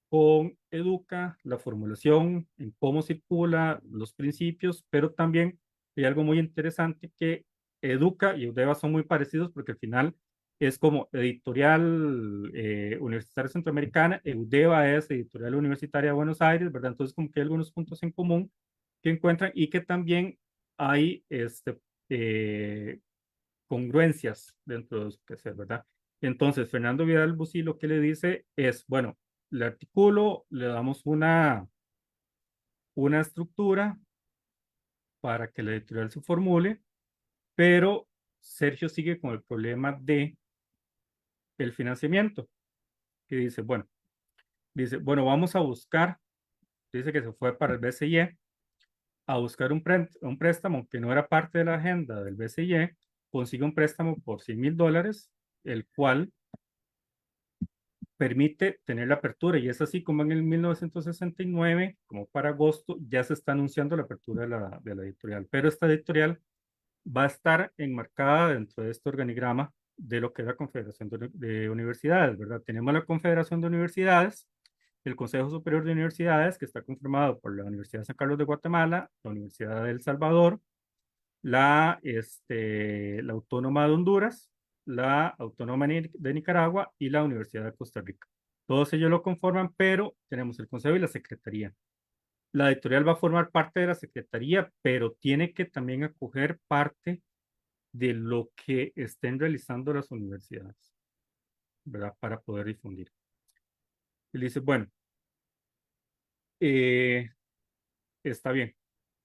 con Educa, la formulación, en cómo circula los principios, pero también hay algo muy interesante que Educa y Udeva son muy parecidos porque al final es como editorial universitaria centroamericana, Udeva es editorial universitaria de Buenos Aires, ¿verdad? Entonces como que hay algunos puntos en común que encuentran y que también hay eh, congruencias dentro de su quehacer, ¿verdad? Entonces, Fernando Vidal Busí lo que le dice es, bueno, le articulo, le damos una estructura para que la editorial se formule, pero Sergio sigue con el problema de el financiamiento, que dice, bueno, vamos a buscar, dice que se fue para el BCE, a buscar un préstamo que no era parte de la agenda del BCE, consigue un préstamo por $100,000, el cual permite tener la apertura y es así como en el 1969, como para agosto, ya se está anunciando la apertura de la editorial, pero esta editorial va a estar enmarcada dentro de este organigrama de lo que es la Confederación de Universidades, ¿verdad? Tenemos la Confederación de Universidades, el Consejo Superior de Universidades, que está conformado por la Universidad de San Carlos de Guatemala, la Universidad de El Salvador, la Autónoma de Honduras, la Autónoma de Nicaragua y la Universidad de Costa Rica. Todos ellos lo conforman, pero tenemos el Consejo y la Secretaría. La editorial va a formar parte de la Secretaría, pero tiene que también acoger parte de lo que estén realizando las universidades, ¿verdad? Para poder difundir. Y le dice, bueno, eh, está bien,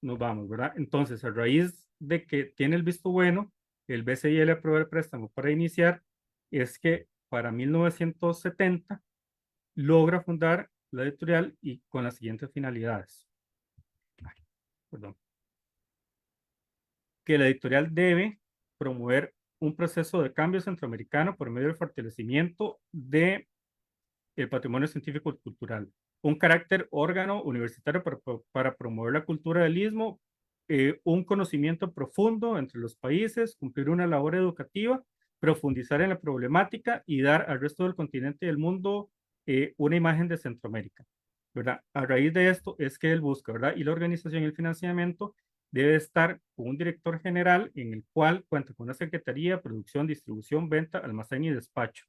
nos vamos, ¿verdad? Entonces, a raíz de que tiene el visto bueno, el BCI le aprueba el préstamo para iniciar, es que para 1970 logra fundar la editorial y con las siguientes finalidades. Ay, perdón. Que la editorial debe promover un proceso de cambio centroamericano por medio del fortalecimiento de el patrimonio científico y cultural, un carácter órgano universitario para promover la cultura del istmo un conocimiento profundo entre los países, cumplir una labor educativa, profundizar en la problemática y dar al resto del continente y del mundo una imagen de Centroamérica, ¿verdad? A raíz de esto es que él busca, ¿verdad? Y la organización y el financiamiento debe estar con un director general en el cual cuenta con una secretaría, producción, distribución, venta, almacén y despacho,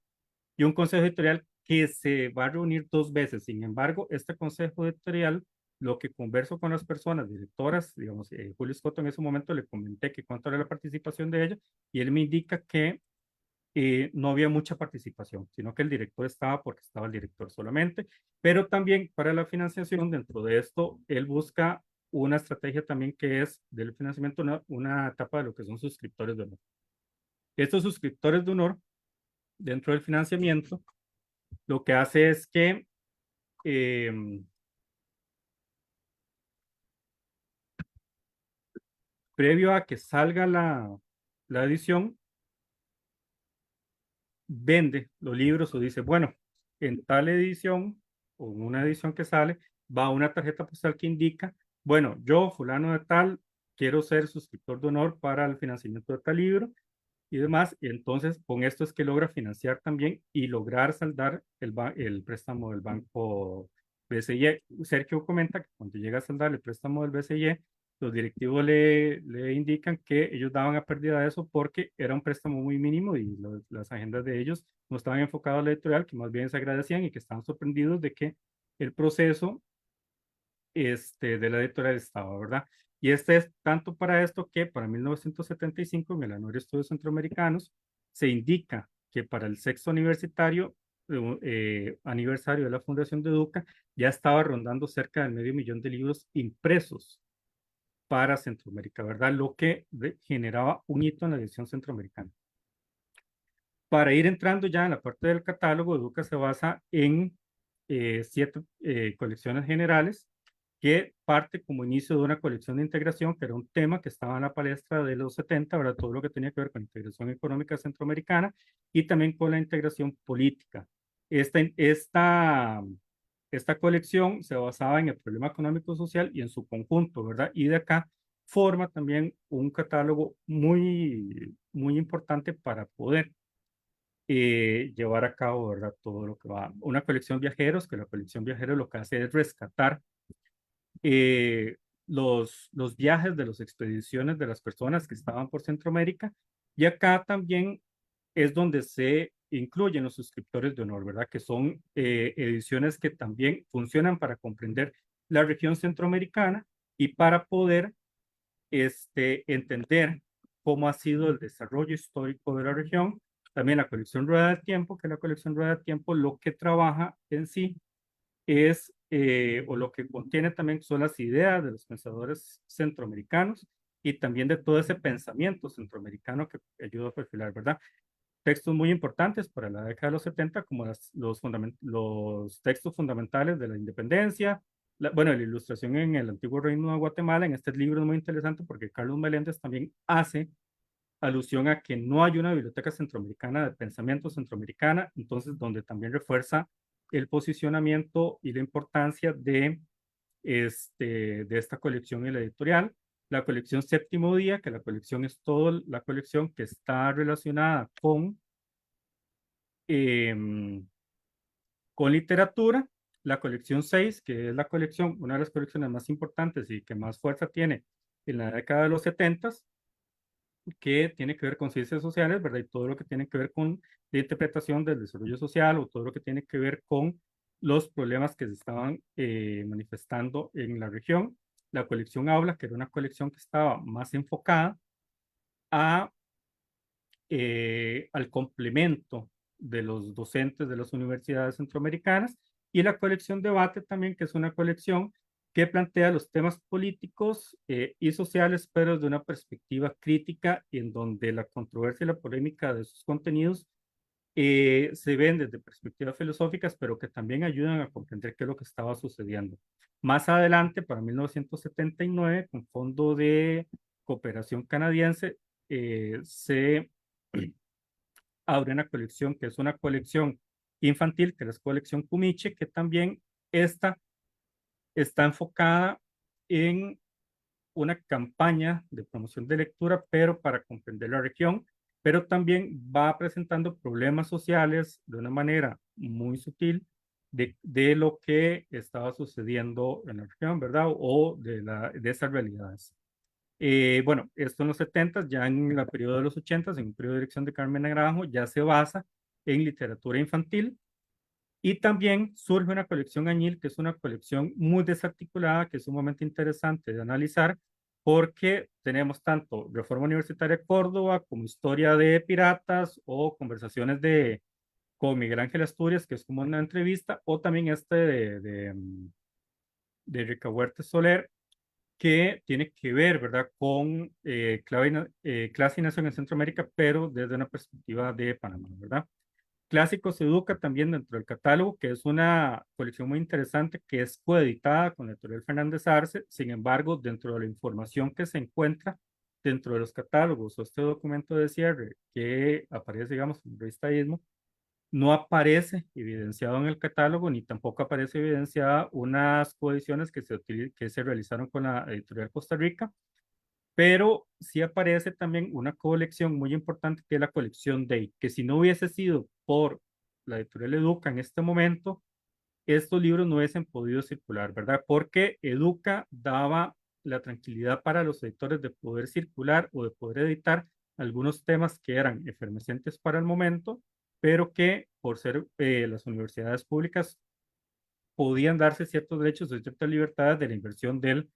y un consejo editorial que se va a reunir 2 veces. Sin embargo, este consejo editorial, lo que converso con las personas directoras, digamos, Julio Scotto en ese momento le comenté que cuánto era la participación de ella, y él me indica que no había mucha participación, sino que el director estaba porque estaba el director solamente, pero también para la financiación, dentro de esto, él busca una estrategia también que es del financiamiento, una etapa de lo que son suscriptores de honor. Estos suscriptores de honor, dentro del financiamiento, lo que hace es que eh, previo a que salga la edición, vende los libros o dice, bueno, en tal edición o en una edición que sale, va una tarjeta postal que indica, bueno, yo, fulano de tal, quiero ser suscriptor de honor para el financiamiento de tal libro y demás. Y entonces, con esto es que logra financiar también y lograr saldar el préstamo del banco BCI. Sergio comenta que cuando llega a saldar el préstamo del BCI, los directivos le indican que ellos daban a pérdida de eso porque era un préstamo muy mínimo y las agendas de ellos no estaban enfocadas a la editorial, que más bien se agradecían y que estaban sorprendidos de que el proceso de la editorial estaba, ¿verdad? Y este es tanto para esto que para 1975 en el Anuario de Estudios Centroamericanos se indica que para el sexto aniversario de la Fundación de Educa ya estaba rondando cerca del medio millón de libros impresos para Centroamérica, ¿verdad? Lo que generaba un hito en la edición centroamericana. Para ir entrando ya en la parte del catálogo, Educa se basa en 7 colecciones generales que parte como inicio de una colección de integración, que era un tema que estaba en la palestra de los 70, ¿verdad? Todo lo que tenía que ver con la integración económica centroamericana y también con la integración política. Esta, esta, esta colección se basaba en el problema económico social y en su conjunto, ¿verdad? Y de acá forma también un catálogo muy importante para poder llevar a cabo, ¿verdad? Todo lo que va. Una colección viajeros, que la colección viajeros lo que hace es rescatar eh, los viajes de las expediciones de las personas que estaban por Centroamérica. Y acá también es donde se incluyen los suscriptores de honor, ¿verdad? Que son ediciones que también funcionan para comprender la región centroamericana y para poder entender cómo ha sido el desarrollo histórico de la región. También la colección Rueda de Tiempo, que la colección Rueda de Tiempo lo que trabaja en sí es, o lo que contiene también son las ideas de los pensadores centroamericanos y también de todo ese pensamiento centroamericano que ayuda a perfilar, ¿verdad? Textos muy importantes para la década de los 70, como los textos fundamentales de la independencia, bueno, la ilustración en el antiguo Reino de Guatemala. En este libro es muy interesante porque Carlos Meléndez también hace alusión a que no hay una biblioteca centroamericana de pensamiento centroamericana, entonces donde también refuerza el posicionamiento y la importancia de esta colección y la editorial. La colección Séptimo Día, que la colección es toda la colección que está relacionada eh, con literatura. La colección 6, que es la colección, una de las colecciones más importantes y que más fuerza tiene en la década de los 70, que tiene que ver con ciencias sociales, ¿verdad? Y todo lo que tiene que ver con la interpretación del desarrollo social o todo lo que tiene que ver con los problemas que se estaban manifestando en la región. La colección Aula, que era una colección que estaba más enfocada a, al complemento de los docentes de las universidades centroamericanas, y la colección Debate también, que es una colección que plantea los temas políticos y sociales, pero desde una perspectiva crítica, y en donde la controversia y la polémica de sus contenidos se ven desde perspectivas filosóficas, pero que también ayudan a comprender qué es lo que estaba sucediendo. Más adelante, para 1979, con Fondo de Cooperación Canadiense, se abre una colección que es una colección infantil, que es la colección Cumiche, que también esta está enfocada en una campaña de promoción de lectura, pero para comprender la región, pero también va presentando problemas sociales de una manera muy sutil de lo que estaba sucediendo en la región, ¿verdad? O de esas realidades. Bueno, esto en los 70, ya en el periodo de los 80, en un periodo de dirección de Carmen Naranjo, ya se basa en literatura infantil y también surge una colección añil, que es una colección muy desarticulada, que es sumamente interesante de analizar, porque tenemos tanto Reforma Universitaria de Córdoba como Historia de Piratas o conversaciones con Miguel Ángel Asturias, que es como una entrevista, o también de Rica Huerta Soler, que tiene que ver, ¿verdad?, con clase y nación en Centroamérica, pero desde una perspectiva de Panamá, ¿verdad? Clásicos Educa también dentro del catálogo, que es una colección muy interesante que es coeditada con la editorial Fernández Arce. Sin embargo, dentro de la información que se encuentra dentro de los catálogos o este documento de cierre que aparece, digamos, en el revistaísmo, no aparece evidenciado en el catálogo ni tampoco aparece evidenciada unas coediciones que se realizaron con la editorial Costa Rica, pero sí aparece también una colección muy importante que es la colección Day, que si no hubiese sido por la editorial Educa en este momento, estos libros no hubiesen podido circular, ¿verdad? Porque Educa daba la tranquilidad para los editores de poder circular o de poder editar algunos temas que eran efervescentes para el momento, pero que por ser las universidades públicas podían darse ciertos derechos o ciertas libertades de la inversión de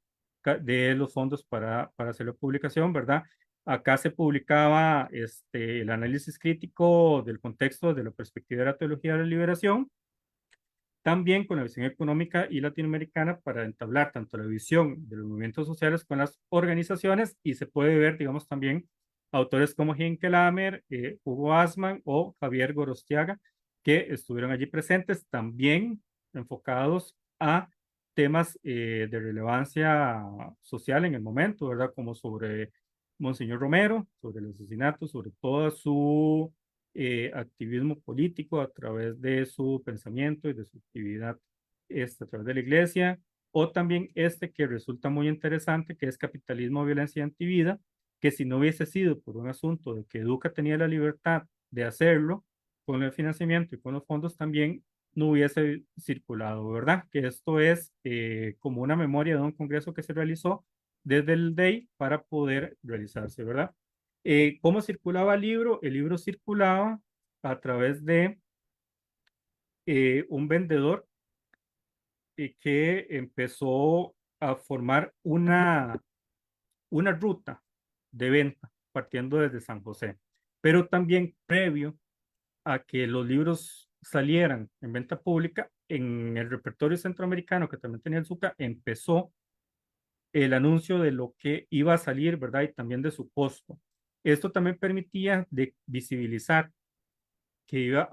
los fondos para hacer la publicación, ¿verdad? Acá se publicaba el análisis crítico del contexto de la perspectiva de la teología de la liberación, también con la visión económica y latinoamericana para entablar tanto la visión de los movimientos sociales con las organizaciones, y se puede ver, digamos, también autores como Henke Lamer, Hugo Asman o Javier Gorostiaga, que estuvieron allí presentes, también enfocados a temas de relevancia social en el momento, ¿verdad? Como sobre Monseñor Romero, sobre el asesinato, sobre toda su activismo político a través de su pensamiento y de su actividad a través de la iglesia, o también este que resulta muy interesante, que es Capitalismo, Violencia y Antivida, que si no hubiese sido por un asunto de que Educa tenía la libertad de hacerlo, con el financiamiento y con los fondos también no hubiese circulado, ¿verdad? Que esto es como una memoria de un congreso que se realizó desde el DEI para poder realizarse, ¿verdad? ¿Cómo circulaba el libro? El libro circulaba a través de un vendedor que empezó a formar una ruta de venta partiendo desde San José, pero también previo a que los libros salieran en venta pública, en el repertorio centroamericano que también tenía el SUCA, empezó el anuncio de lo que iba a salir, ¿verdad? Y también de su costo. Esto también permitía de visibilizar que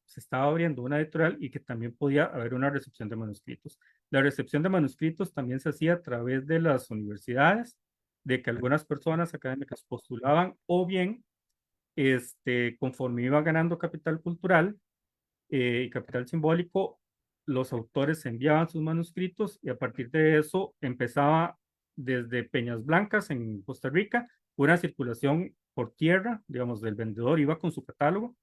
se estaba abriendo una editorial y que también podía haber una recepción de manuscritos. La recepción de manuscritos también se hacía a través de las universidades, de que algunas personas académicas postulaban, o bien, conforme iba ganando capital cultural y capital simbólico, los autores enviaban sus manuscritos y a partir de eso empezaba desde Peñas Blancas en Costa Rica una circulación por tierra, digamos, del vendedor iba con su catálogo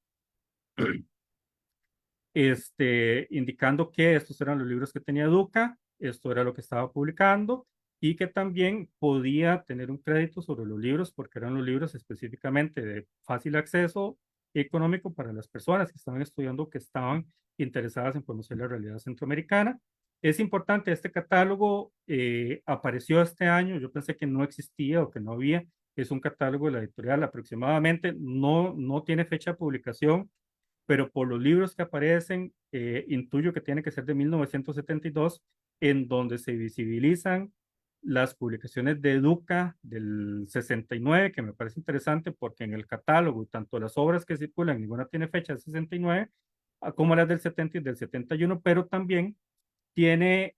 indicando que estos eran los libros que tenía Educa, esto era lo que estaba publicando y que también podía tener un crédito sobre los libros porque eran los libros específicamente de fácil acceso económico para las personas que estaban estudiando, que estaban interesadas en conocer la realidad centroamericana. Es importante, este catálogo apareció este año, yo pensé que no existía o que no había, es un catálogo de la editorial aproximadamente, no tiene fecha de publicación, pero por los libros que aparecen, intuyo que tiene que ser de 1972, en donde se visibilizan las publicaciones de Educa del 69, que me parece interesante porque en el catálogo, tanto las obras que circulan, ninguna tiene fecha del 69, como las del 70 y del 71, pero también tiene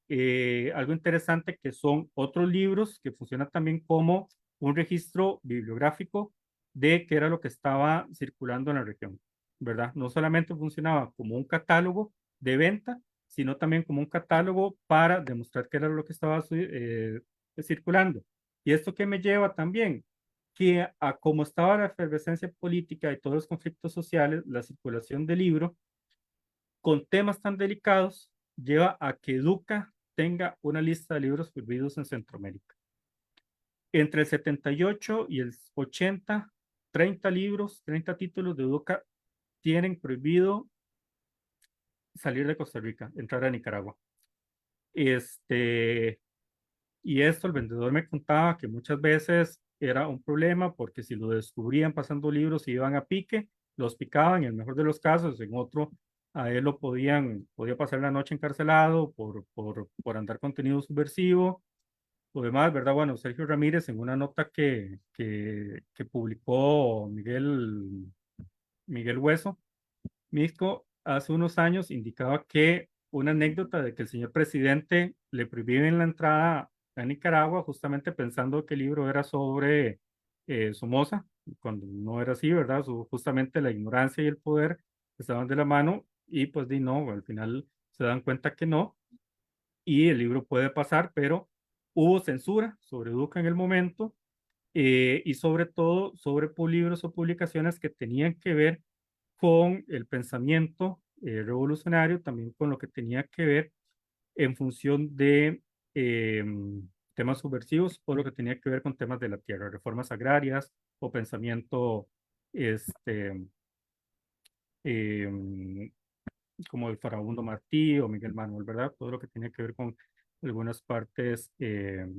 algo interesante que son otros libros que funcionan también como un registro bibliográfico de qué era lo que estaba circulando en la región, ¿verdad? No solamente funcionaba como un catálogo de venta, sino también como un catálogo para demostrar qué era lo que estaba circulando. ¿Y esto qué me lleva también? Que a como estaba la efervescencia política y todos los conflictos sociales, la circulación del libro con temas tan delicados lleva a que Educa tenga una lista de libros prohibidos en Centroamérica. Entre el 78 y el 80, 30 libros, 30 títulos de Educa tienen prohibido salir de Costa Rica, entrar a Nicaragua. Este, y esto el vendedor me contaba que muchas veces era un problema porque si lo descubrían pasando libros y iban a pique, los picaban, en el mejor de los casos, en otro a él lo podía pasar la noche encarcelado por andar contenido subversivo. Lo demás, ¿verdad? Bueno, Sergio Ramírez en una nota que publicó Miguel Hueso, Misco, hace unos años indicaba que una anécdota de que el señor presidente le prohíben la entrada a Nicaragua justamente pensando que el libro era sobre Somoza, cuando no era así, ¿verdad? Justamente la ignorancia y el poder estaban de la mano y pues di no, al final se dan cuenta que no y el libro puede pasar, pero hubo censura sobre Duca en el momento y sobre todo sobre libros o publicaciones que tenían que ver con el pensamiento revolucionario, también con lo que tenía que ver en función de eh, temas subversivos o lo que tenía que ver con temas de la tierra, reformas agrarias o pensamiento este, eh, como el Farabundo Martí o Miguel Manuel, ¿verdad? Todo lo que tiene que ver con algunas partes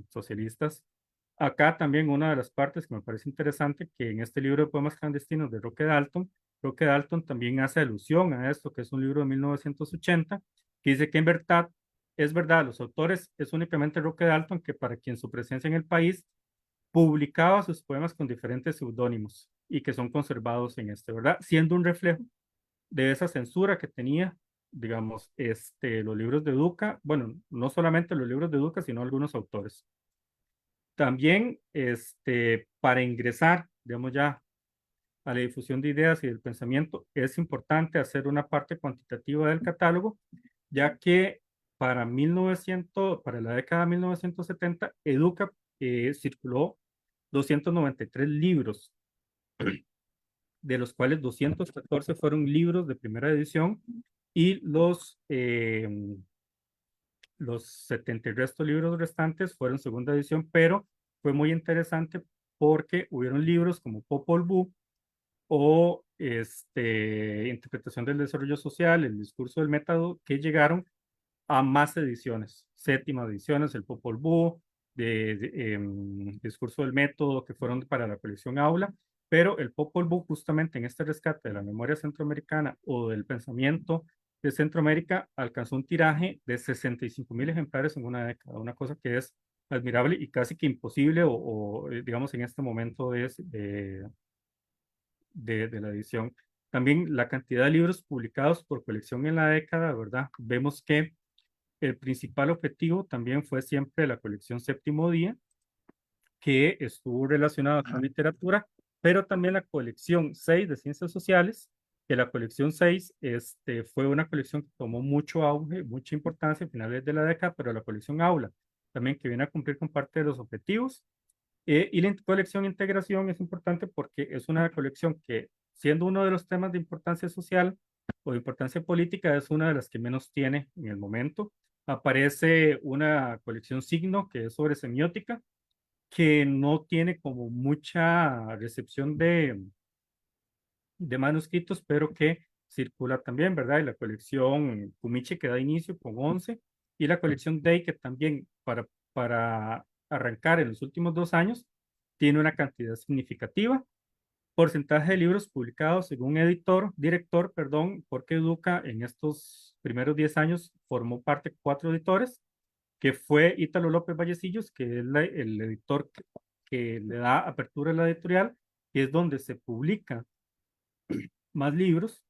socialistas. Acá también una de las partes que me parece interesante, que en este libro de poemas clandestinos de Roque Dalton también hace alusión a esto, que es un libro de 1980, que dice que en verdad, es verdad, los autores es únicamente Roque Dalton, que para quien su presencia en el país publicaba sus poemas con diferentes seudónimos y que son conservados en este, ¿verdad? Siendo un reflejo de esa censura que tenía, digamos, los libros de Duca, bueno, no solamente los libros de Duca, sino algunos autores. También, para ingresar, digamos ya, a la difusión de ideas y del pensamiento, es importante hacer una parte cuantitativa del catálogo, ya que para la década de 1970, Educa circuló 293 libros, de los cuales 214 fueron libros de primera edición y los 70 y resto libros restantes fueron segunda edición, pero fue muy interesante porque hubieron libros como Popol Vuh o Interpretación del Desarrollo Social, el discurso del método, que llegaron a más ediciones, séptima ediciones, el Popol Vuh, Discurso del Método, que fueron para la colección Aula, pero el Popol Vuh justamente en este rescate de la memoria centroamericana o del pensamiento de Centroamérica alcanzó un tiraje de 65.000 ejemplares en una década, una cosa que es admirable y casi que imposible digamos en este momento de la edición. También la cantidad de libros publicados por colección en la década, ¿verdad? Vemos que el principal objetivo también fue siempre la colección Séptimo Día, que estuvo relacionada con literatura, pero también la colección 6 de Ciencias Sociales, que la colección 6 fue una colección que tomó mucho auge, mucha importancia a finales de la década, pero la colección Aula también que viene a cumplir con parte de los objetivos. Y la colección Integración es importante porque es una colección que, siendo uno de los temas de importancia social o de importancia política, es una de las que menos tiene en el momento. Aparece una colección Signo, que es sobre semiótica, que no tiene como mucha recepción de manuscritos, pero que circula también, ¿verdad? Y la colección Cumiche que da inicio con 11 y la colección Day que también para arrancar en los últimos 2 años tiene una cantidad significativa. Porcentaje de libros publicados según director, perdón, porque Educa en estos primeros 10 años formó parte de 4 editores, que fue Ítalo López Vallecillos, que es el editor que le da apertura a la editorial, y es donde se publica más libros,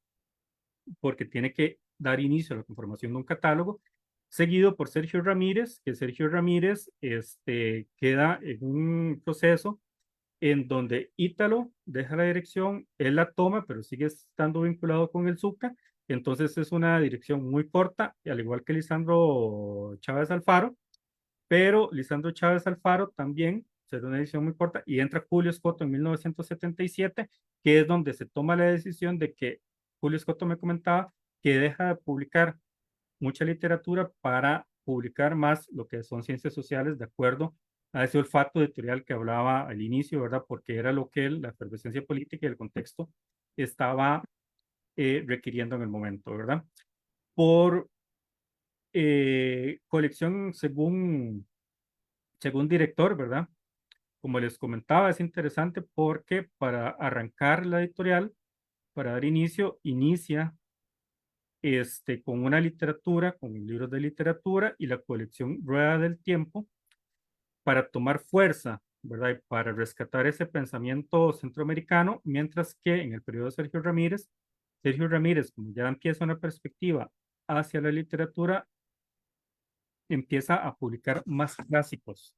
porque tiene que dar inicio a la conformación de un catálogo, seguido por Sergio Ramírez, que Sergio Ramírez queda en un proceso en donde Ítalo deja la dirección, él la toma, pero sigue estando vinculado con el Zucca, entonces es una dirección muy corta, al igual que Lisandro Chávez Alfaro, pero Lisandro Chávez Alfaro también ser una edición muy corta, y entra Julio Scotto en 1977, que es donde se toma la decisión de que Julio Scotto me comentaba que deja de publicar mucha literatura para publicar más lo que son ciencias sociales de acuerdo a ese olfato editorial que hablaba al inicio, ¿verdad? Porque era lo que la efervescencia política y el contexto estaba requiriendo en el momento, ¿verdad? Por colección según director, ¿verdad? Como les comentaba, es interesante porque para arrancar la editorial, para dar inicio, inicia con una literatura, con libros de literatura y la colección Rueda del Tiempo para tomar fuerza, ¿verdad? Y para rescatar ese pensamiento centroamericano, mientras que en el periodo de Sergio Ramírez, como ya empieza una perspectiva hacia la literatura, empieza a publicar más clásicos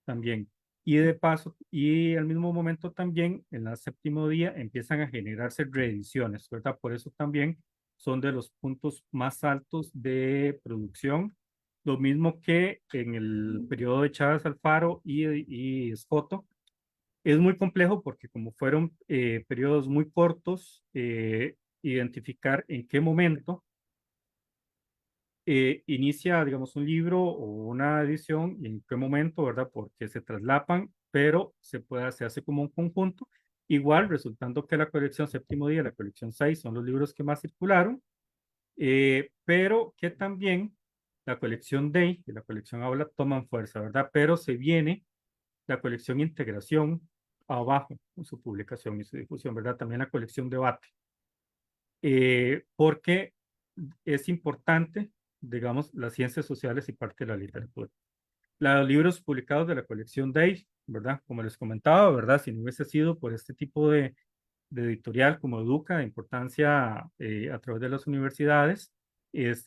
también. Y de paso, y al mismo momento también, en la séptimo día, empiezan a generarse reediciones, ¿verdad? Por eso también son de los puntos más altos de producción. Lo mismo que en el periodo de Chávez Alfaro y Escoto. Es muy complejo porque como fueron periodos muy cortos, identificar en qué momento inicia, digamos, un libro o una edición y en qué momento, ¿verdad? Porque se traslapan, pero se hace como un conjunto. Igual, resultando que la colección Séptimo Día, la colección 6 son los libros que más circularon, pero que también la colección Day y la colección Aula toman fuerza, ¿verdad? Pero se viene la colección Integración abajo con su publicación y su difusión, ¿verdad? También la colección Debate, porque es importante, digamos, las ciencias sociales y parte de la literatura. Los libros publicados de la colección Day, ¿verdad? Como les comentaba, ¿verdad? Si no hubiese sido por este tipo de editorial como Educa, de importancia a través de las universidades,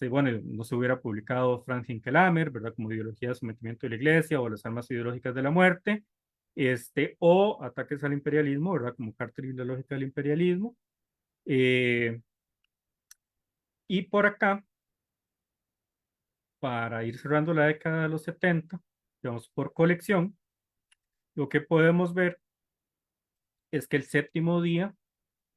bueno, no se hubiera publicado Franz Hinkelhammer, ¿verdad? Como Ideología de Sometimiento de la Iglesia o Las Armas Ideológicas de la Muerte, o Ataques al Imperialismo, ¿verdad? Como Carta Ideológica del Imperialismo. Eh, y por acá, para ir cerrando la década de los 70, digamos, por colección, lo que podemos ver es que el séptimo día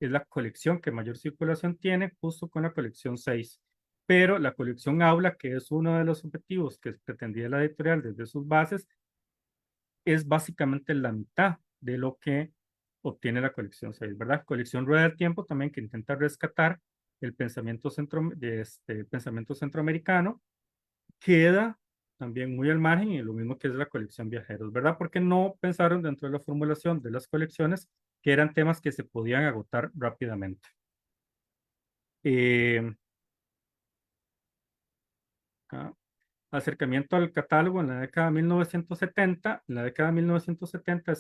es la colección que mayor circulación tiene, justo con la colección 6. Pero la colección Aula, que es uno de los objetivos que pretendía la editorial desde sus bases, es básicamente la mitad de lo que obtiene la colección 6, ¿verdad? Colección Rueda del Tiempo también que intenta rescatar el pensamiento, pensamiento centroamericano, queda también muy al margen y lo mismo que es la colección Viajeros, ¿verdad? Porque no pensaron dentro de la formulación de las colecciones que eran temas que se podían agotar rápidamente. Eh, ah, Acercamiento al catálogo en la década de 1970. En la década de 1970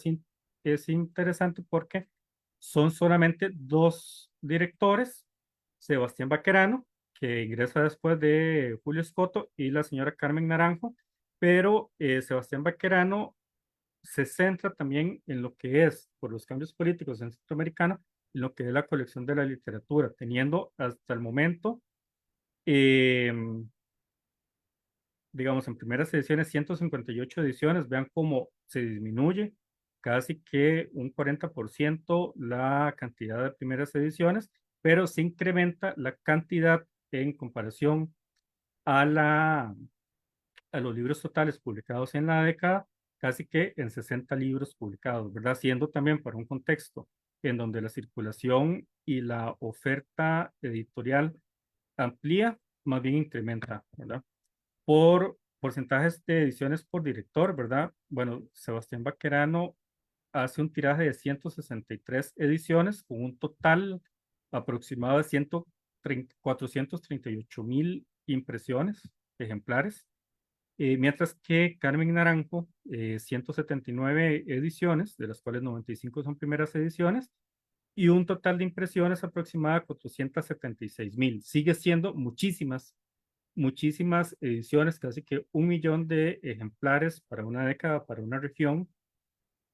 es interesante porque son solamente dos directores, Sebastián Baquerano, que ingresa después de Julio Escoto, y la señora Carmen Naranjo, pero Sebastián Baquerano se centra también en lo que es, por los cambios políticos en Centroamericano, en lo que es la colección de la literatura, teniendo hasta el momento, eh, digamos, en primeras ediciones, 158 ediciones, vean cómo se disminuye casi que un 40% la cantidad de primeras ediciones, pero se incrementa la cantidad en comparación a a los libros totales publicados en la década, casi que en 60 libros publicados, ¿verdad? Siendo también para un contexto en donde la circulación y la oferta editorial amplía, más bien incrementa, ¿verdad? Por porcentajes de ediciones por director, ¿verdad? Bueno, Sebastián Baquerano hace un tiraje de 163 ediciones con un total aproximado de 438,000 impresiones, ejemplares, mientras que Carmen Naranjo, 179 ediciones, de las cuales 95 son primeras ediciones, y un total de impresiones aproximada a 476,000. Sigue siendo muchísimas ediciones, casi que 1 millón de ejemplares para una década, para una región,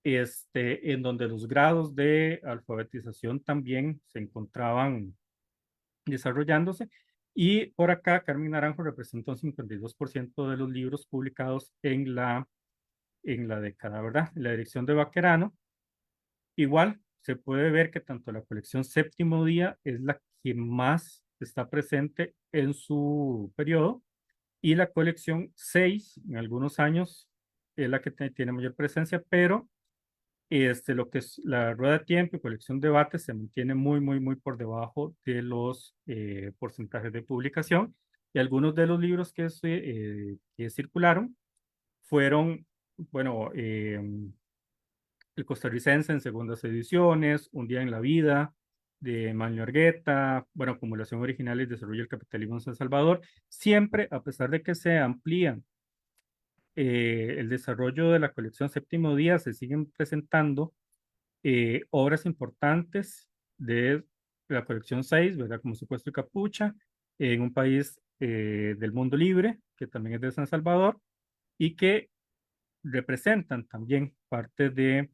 en donde los grados de alfabetización también se encontraban desarrollándose. Y por acá, Carmen Naranjo representa un 52% de los libros publicados en la en la década, ¿verdad? En la dirección de Baquerano. Igual se puede ver que tanto la colección Séptimo Día es la que más está presente en su periodo y la colección 6 en algunos años es la que tiene mayor presencia, pero lo que es la Rueda de Tiempo y colección Debate se mantiene muy, muy, muy por debajo de los porcentajes de publicación y algunos de los libros que circularon fueron, bueno, el costarricense en segundas ediciones, Un día en la vida, de Manuel Argueta, bueno, acumulación original y desarrollo del capitalismo en San Salvador, siempre, a pesar de que se amplían el desarrollo de la colección Séptimo Día, se siguen presentando obras importantes de la colección 6, ¿verdad? Como Secuestro y Capucha, en un país del mundo libre, que también es de San Salvador, y que representan también parte de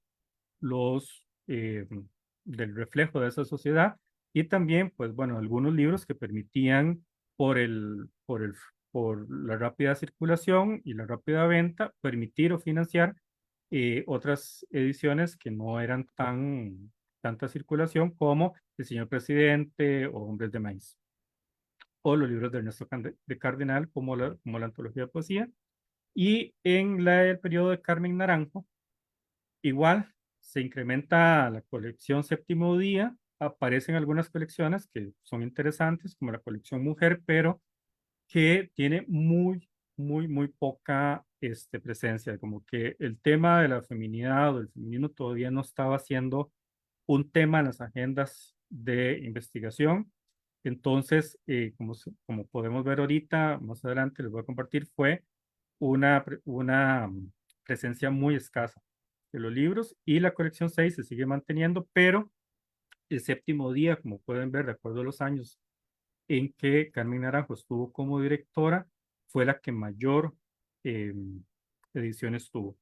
los del reflejo de esa sociedad y también, pues bueno, algunos libros que permitían por por la rápida circulación y la rápida venta, permitir o financiar otras ediciones que no eran tanta circulación como El Señor Presidente o Hombres de Maíz, o los libros de Ernesto de Cardenal como la antología de poesía. Y en el periodo de Carmen Naranjo, igual, se incrementa la colección Séptimo Día, aparecen algunas colecciones que son interesantes, como la colección Mujer, pero que tiene muy, muy, muy poca presencia, como que el tema de la feminidad o del femenino todavía no estaba siendo un tema en las agendas de investigación. Entonces, como podemos ver ahorita, más adelante les voy a compartir, fue una presencia muy escasa de los libros y la colección 6 se sigue manteniendo, pero el Séptimo Día, como pueden ver, de acuerdo a los años en que Carmen Naranjo estuvo como directora, fue la que mayor eh, ediciones tuvo.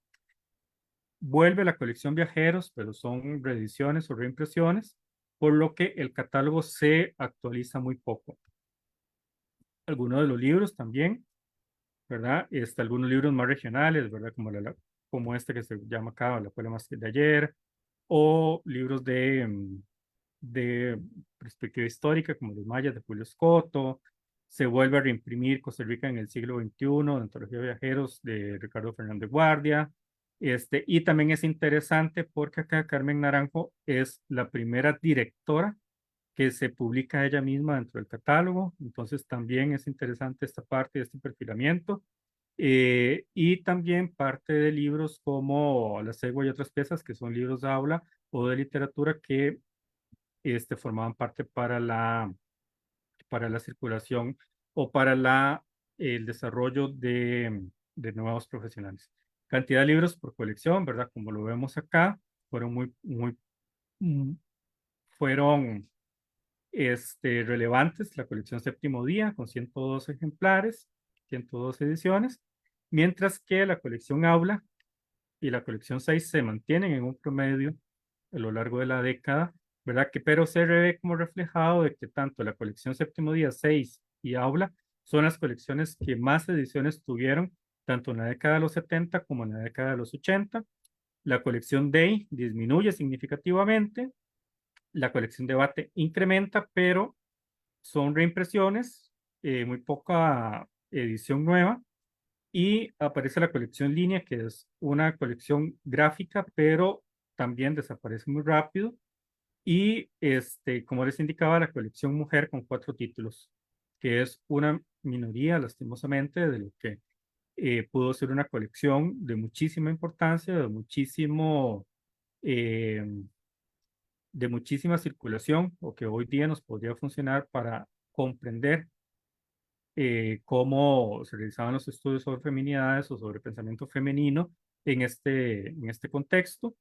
Vuelve la colección Viajeros, pero son reediciones o reimpresiones, por lo que el catálogo se actualiza muy poco. Algunos de los libros también, ¿verdad? Algunos libros más regionales, ¿verdad? Como este que se llama acá, La Escuela Más que de Ayer, o libros de perspectiva histórica, como Los Mayas de Julio Escoto. Se vuelve a reimprimir Costa Rica en el siglo XXI, de Antología de Viajeros de Ricardo Fernández Guardia. Y también es interesante porque acá Carmen Naranjo es la primera directora que se publica ella misma dentro del catálogo, entonces también es interesante esta parte de este perfilamiento. Y también parte de libros como La Cegua y otras piezas, que son libros de aula o de literatura que formaban parte para la circulación o para el desarrollo de nuevos profesionales. Cantidad de libros por colección, ¿verdad? Como lo vemos acá, fueron mm, fueron relevantes. La colección Séptimo Día con 102 ejemplares, 102 ediciones, mientras que la colección Aula y la colección 6 se mantienen en un promedio a lo largo de la década, ¿verdad? Pero se ve como reflejado de que tanto la colección Séptimo Día 6 y Aula son las colecciones que más ediciones tuvieron, tanto en la década de los 70 como en la década de los 80. La colección Day disminuye significativamente, la colección Debate incrementa, pero son reimpresiones, muy poca edición nueva, y aparece la colección Línea, que es una colección gráfica, pero también desaparece muy rápido. Y como les indicaba, la colección Mujer con 4 títulos, que es una minoría, lastimosamente, de lo que pudo ser una colección de muchísima importancia, eh, de muchísima circulación, o que hoy día nos podría funcionar para comprender cómo se realizaban los estudios sobre feminidades o sobre pensamiento femenino en este contexto.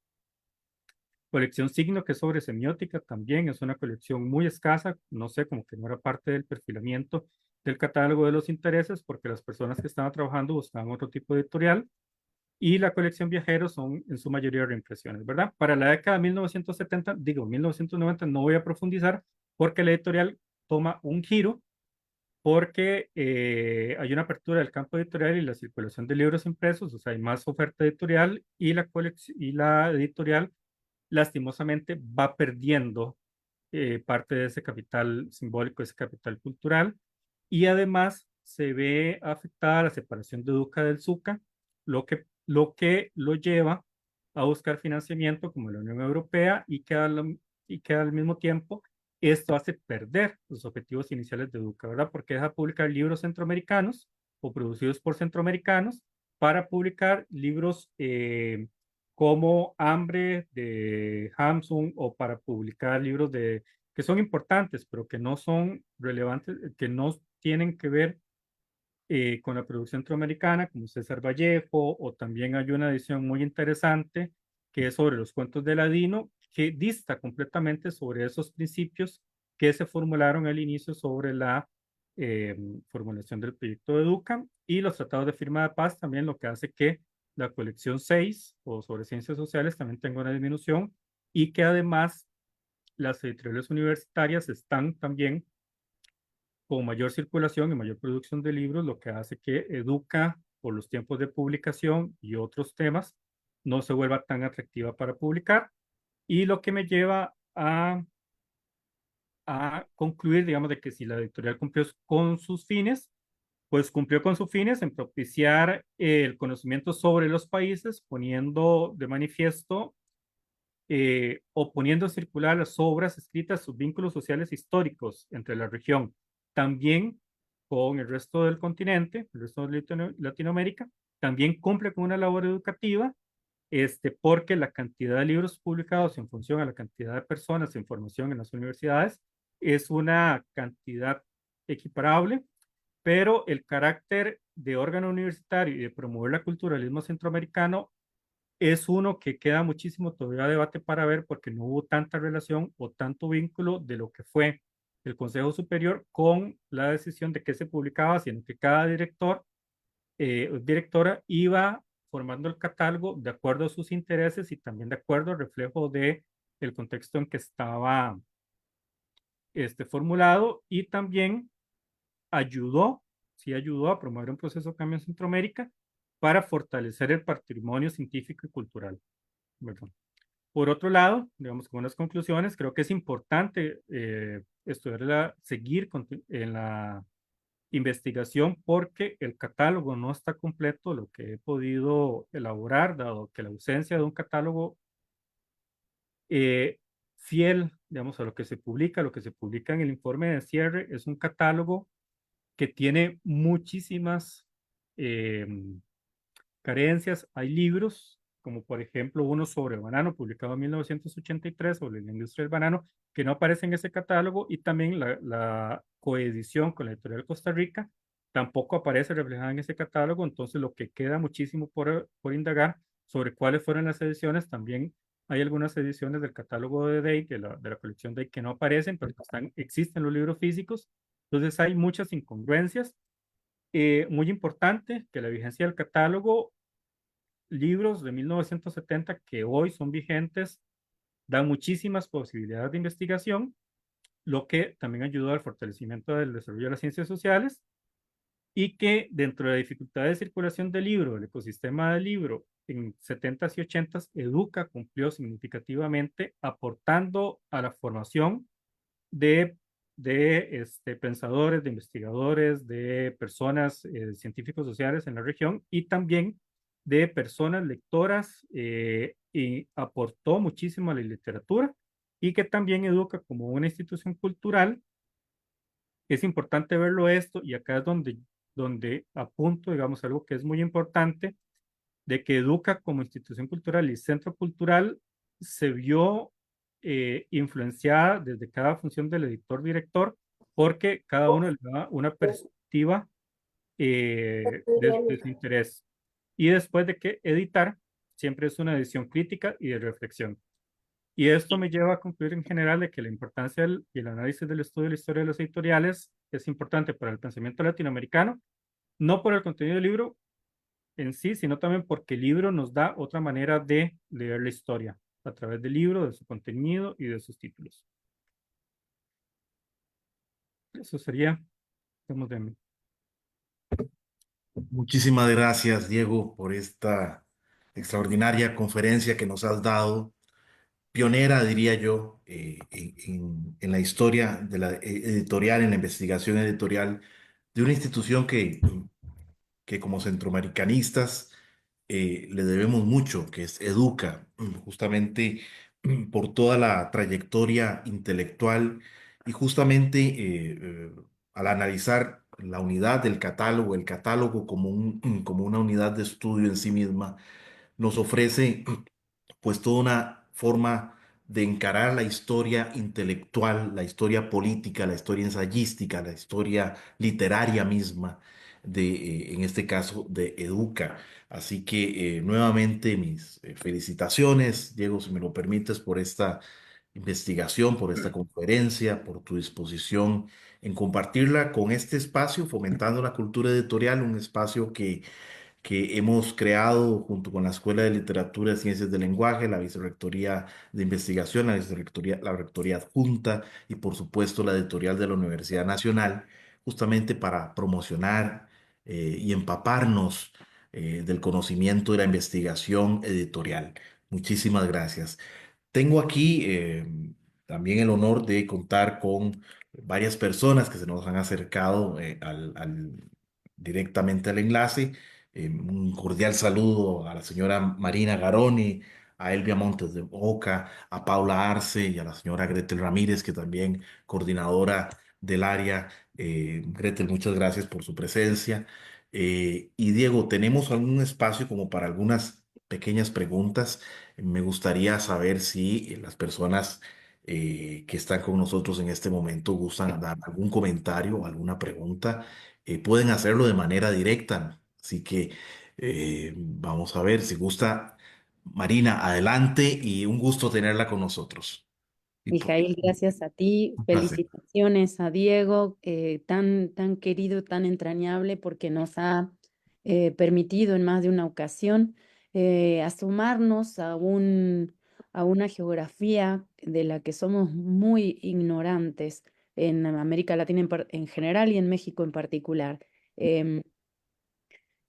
Colección Signo, que es sobre semiótica, también es una colección muy escasa, no sé, como que no era parte del perfilamiento del catálogo de los intereses, porque las personas que estaban trabajando buscaban otro tipo de editorial, y la colección Viajeros son en su mayoría reimpresiones, ¿verdad? Para la década de 1970, digo 1990, no voy a profundizar, porque la editorial toma un giro porque hay una apertura del campo editorial y la circulación de libros impresos, o sea, hay más oferta editorial y y la editorial lastimosamente va perdiendo parte de ese capital simbólico, ese capital cultural, y además se ve afectada la separación de Educa del Zuca, lo lleva a buscar financiamiento como la Unión Europea y que al mismo tiempo esto hace perder los objetivos iniciales de Educa, ¿verdad? Porque deja publicar libros centroamericanos o producidos por centroamericanos para publicar libros como Hambre de Hamsun o para publicar libros que son importantes, pero que no son relevantes, que no tienen que ver con la producción centroamericana, como César Vallejo, o también hay una edición muy interesante que es sobre los cuentos de Ladino, que dista completamente sobre esos principios que se formularon al inicio sobre la eh, formulación del proyecto de Educa y los tratados de firma de paz, también lo que hace que la colección 6 o sobre ciencias sociales también tenga una disminución y que además las editoriales universitarias están también con mayor circulación y mayor producción de libros, lo que hace que Educa por los tiempos de publicación y otros temas no se vuelva tan atractiva para publicar y lo que me lleva a concluir, digamos, de que si la editorial cumplió con sus fines, pues cumplió con sus fines en propiciar el conocimiento sobre los países, poniendo de manifiesto o poniendo a circular las obras escritas, sus vínculos sociales históricos entre la región, también con el resto del continente, el resto de Latinoamérica, también cumple con una labor educativa, porque la cantidad de libros publicados en función a la cantidad de personas en formación en las universidades es una cantidad equiparable, pero el carácter de órgano universitario y de promover el culturalismo centroamericano es uno que queda muchísimo todavía debate para ver porque no hubo tanta relación o tanto vínculo de lo que fue el Consejo Superior con la decisión de qué se publicaba, sino que cada director o directora iba formando el catálogo de acuerdo a sus intereses y también de acuerdo al reflejo de el contexto en que estaba formulado y también ayudó, sí ayudó a promover un proceso de cambio en Centroamérica para fortalecer el patrimonio científico y cultural, ¿verdad? Por otro lado, digamos, con unas conclusiones, creo que es importante seguir en la investigación porque el catálogo no está completo, lo que he podido elaborar, dado que la ausencia de un catálogo eh, fiel, digamos, a lo que se publica en el informe de cierre, es un catálogo que tiene muchísimas eh, carencias. Hay libros, como por ejemplo uno sobre el banano, publicado en 1983, sobre la industria del banano, que no aparece en ese catálogo, y también la coedición con la editorial Costa Rica tampoco aparece reflejada en ese catálogo, entonces lo que queda muchísimo por indagar sobre cuáles fueron las ediciones, también hay algunas ediciones del catálogo de Day, de la colección Day, que no aparecen, pero que existen los libros físicos, entonces hay muchas incongruencias. Muy importante que la vigencia del catálogo, libros de 1970 que hoy son vigentes, dan muchísimas posibilidades de investigación, lo que también ayuda al fortalecimiento del desarrollo de las ciencias sociales y que dentro de la dificultad de circulación del libro, el ecosistema del libro, en 70s y 80s, Educa cumplió significativamente aportando a la formación de, de pensadores, de investigadores, de personas, científicos sociales en la región y también de personas lectoras y aportó muchísimo a la literatura y que también educa como una institución cultural. Es importante verlo esto y acá es donde apunto, digamos, algo que es muy importante, de que Educa como institución cultural y centro cultural se vio influenciada desde cada función del editor-director, porque cada uno le da una perspectiva de su interés. Y después de que editar, siempre es una edición crítica y de reflexión. Y esto me lleva a concluir en general de que la importancia y el análisis del estudio de la historia de los editoriales es importante para el pensamiento latinoamericano, no por el contenido del libro, en sí, sino también porque el libro nos da otra manera de leer la historia, a través del libro, de su contenido y de sus títulos. Eso sería Estamos de- Muchísimas gracias, Diego, por esta extraordinaria conferencia que nos has dado, pionera, diría yo, en la historia de la editorial, en la investigación editorial de una institución que como centroamericanistas le debemos mucho, que es Educa, justamente por toda la trayectoria intelectual y justamente al analizar la unidad del catálogo, el catálogo como como una unidad de estudio en sí misma, nos ofrece pues toda una forma de encarar la historia intelectual, la historia política, la historia ensayística, la historia literaria misma en este caso, de Educa. Así que nuevamente mis felicitaciones, Diego, si me lo permites, por esta investigación, por esta conferencia, por tu disposición en compartirla con este espacio, fomentando la cultura editorial, un espacio que hemos creado junto con la Escuela de Literatura y Ciencias del Lenguaje, la Vicerrectoría de Investigación, la Rectoría Adjunta y por supuesto la editorial de la Universidad Nacional, justamente para promocionar y empaparnos del conocimiento y la investigación editorial. Muchísimas gracias. Tengo aquí también el honor de contar con varias personas que se nos han acercado directamente al enlace. Un cordial saludo a la señora Marina Garoni, a Elvia Montes de Oca, a Paula Arce y a la señora Gretel Ramírez, que también coordinadora del área. Gretel, muchas gracias por su presencia. Y Diego, tenemos algún espacio como para algunas pequeñas preguntas. Me gustaría saber si las personas que están con nosotros en este momento gustan dar algún comentario o alguna pregunta, pueden hacerlo de manera directa. Así que vamos a ver si gusta. Marina, adelante y un gusto tenerla con nosotros. Y Mijail, gracias a ti. un placer. Felicitaciones a Diego, tan querido, tan entrañable, porque nos ha permitido en más de una ocasión asomarnos a una geografía de la que somos muy ignorantes en América Latina en general y en México en particular. Em,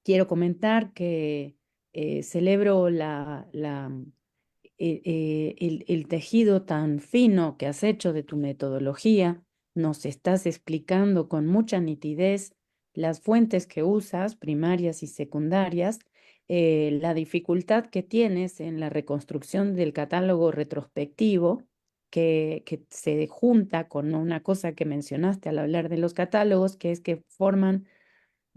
Quiero comentar que celebro el tejido tan fino que has hecho de tu metodología. Nos estás explicando con mucha nitidez las fuentes que usas, primarias y secundarias, la dificultad que tienes en la reconstrucción del catálogo retrospectivo, que se junta con una cosa que mencionaste al hablar de los catálogos, que es que forman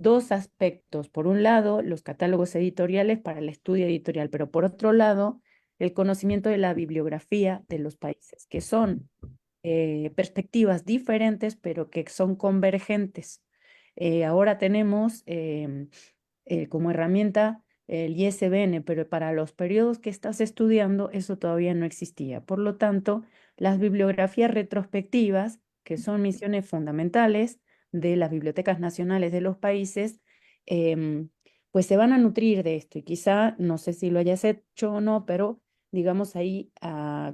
dos aspectos. Por un lado, los catálogos editoriales para el estudio editorial, pero por otro lado, el conocimiento de la bibliografía de los países, que son perspectivas diferentes, pero que son convergentes. Ahora tenemos como herramienta el ISBN, pero para los periodos que estás estudiando eso todavía no existía. Por lo tanto, las bibliografías retrospectivas, que son misiones fundamentales de las bibliotecas nacionales de los países, em, pues se van a nutrir de esto. Y quizá, no sé si lo hayas hecho o no, pero digamos ahí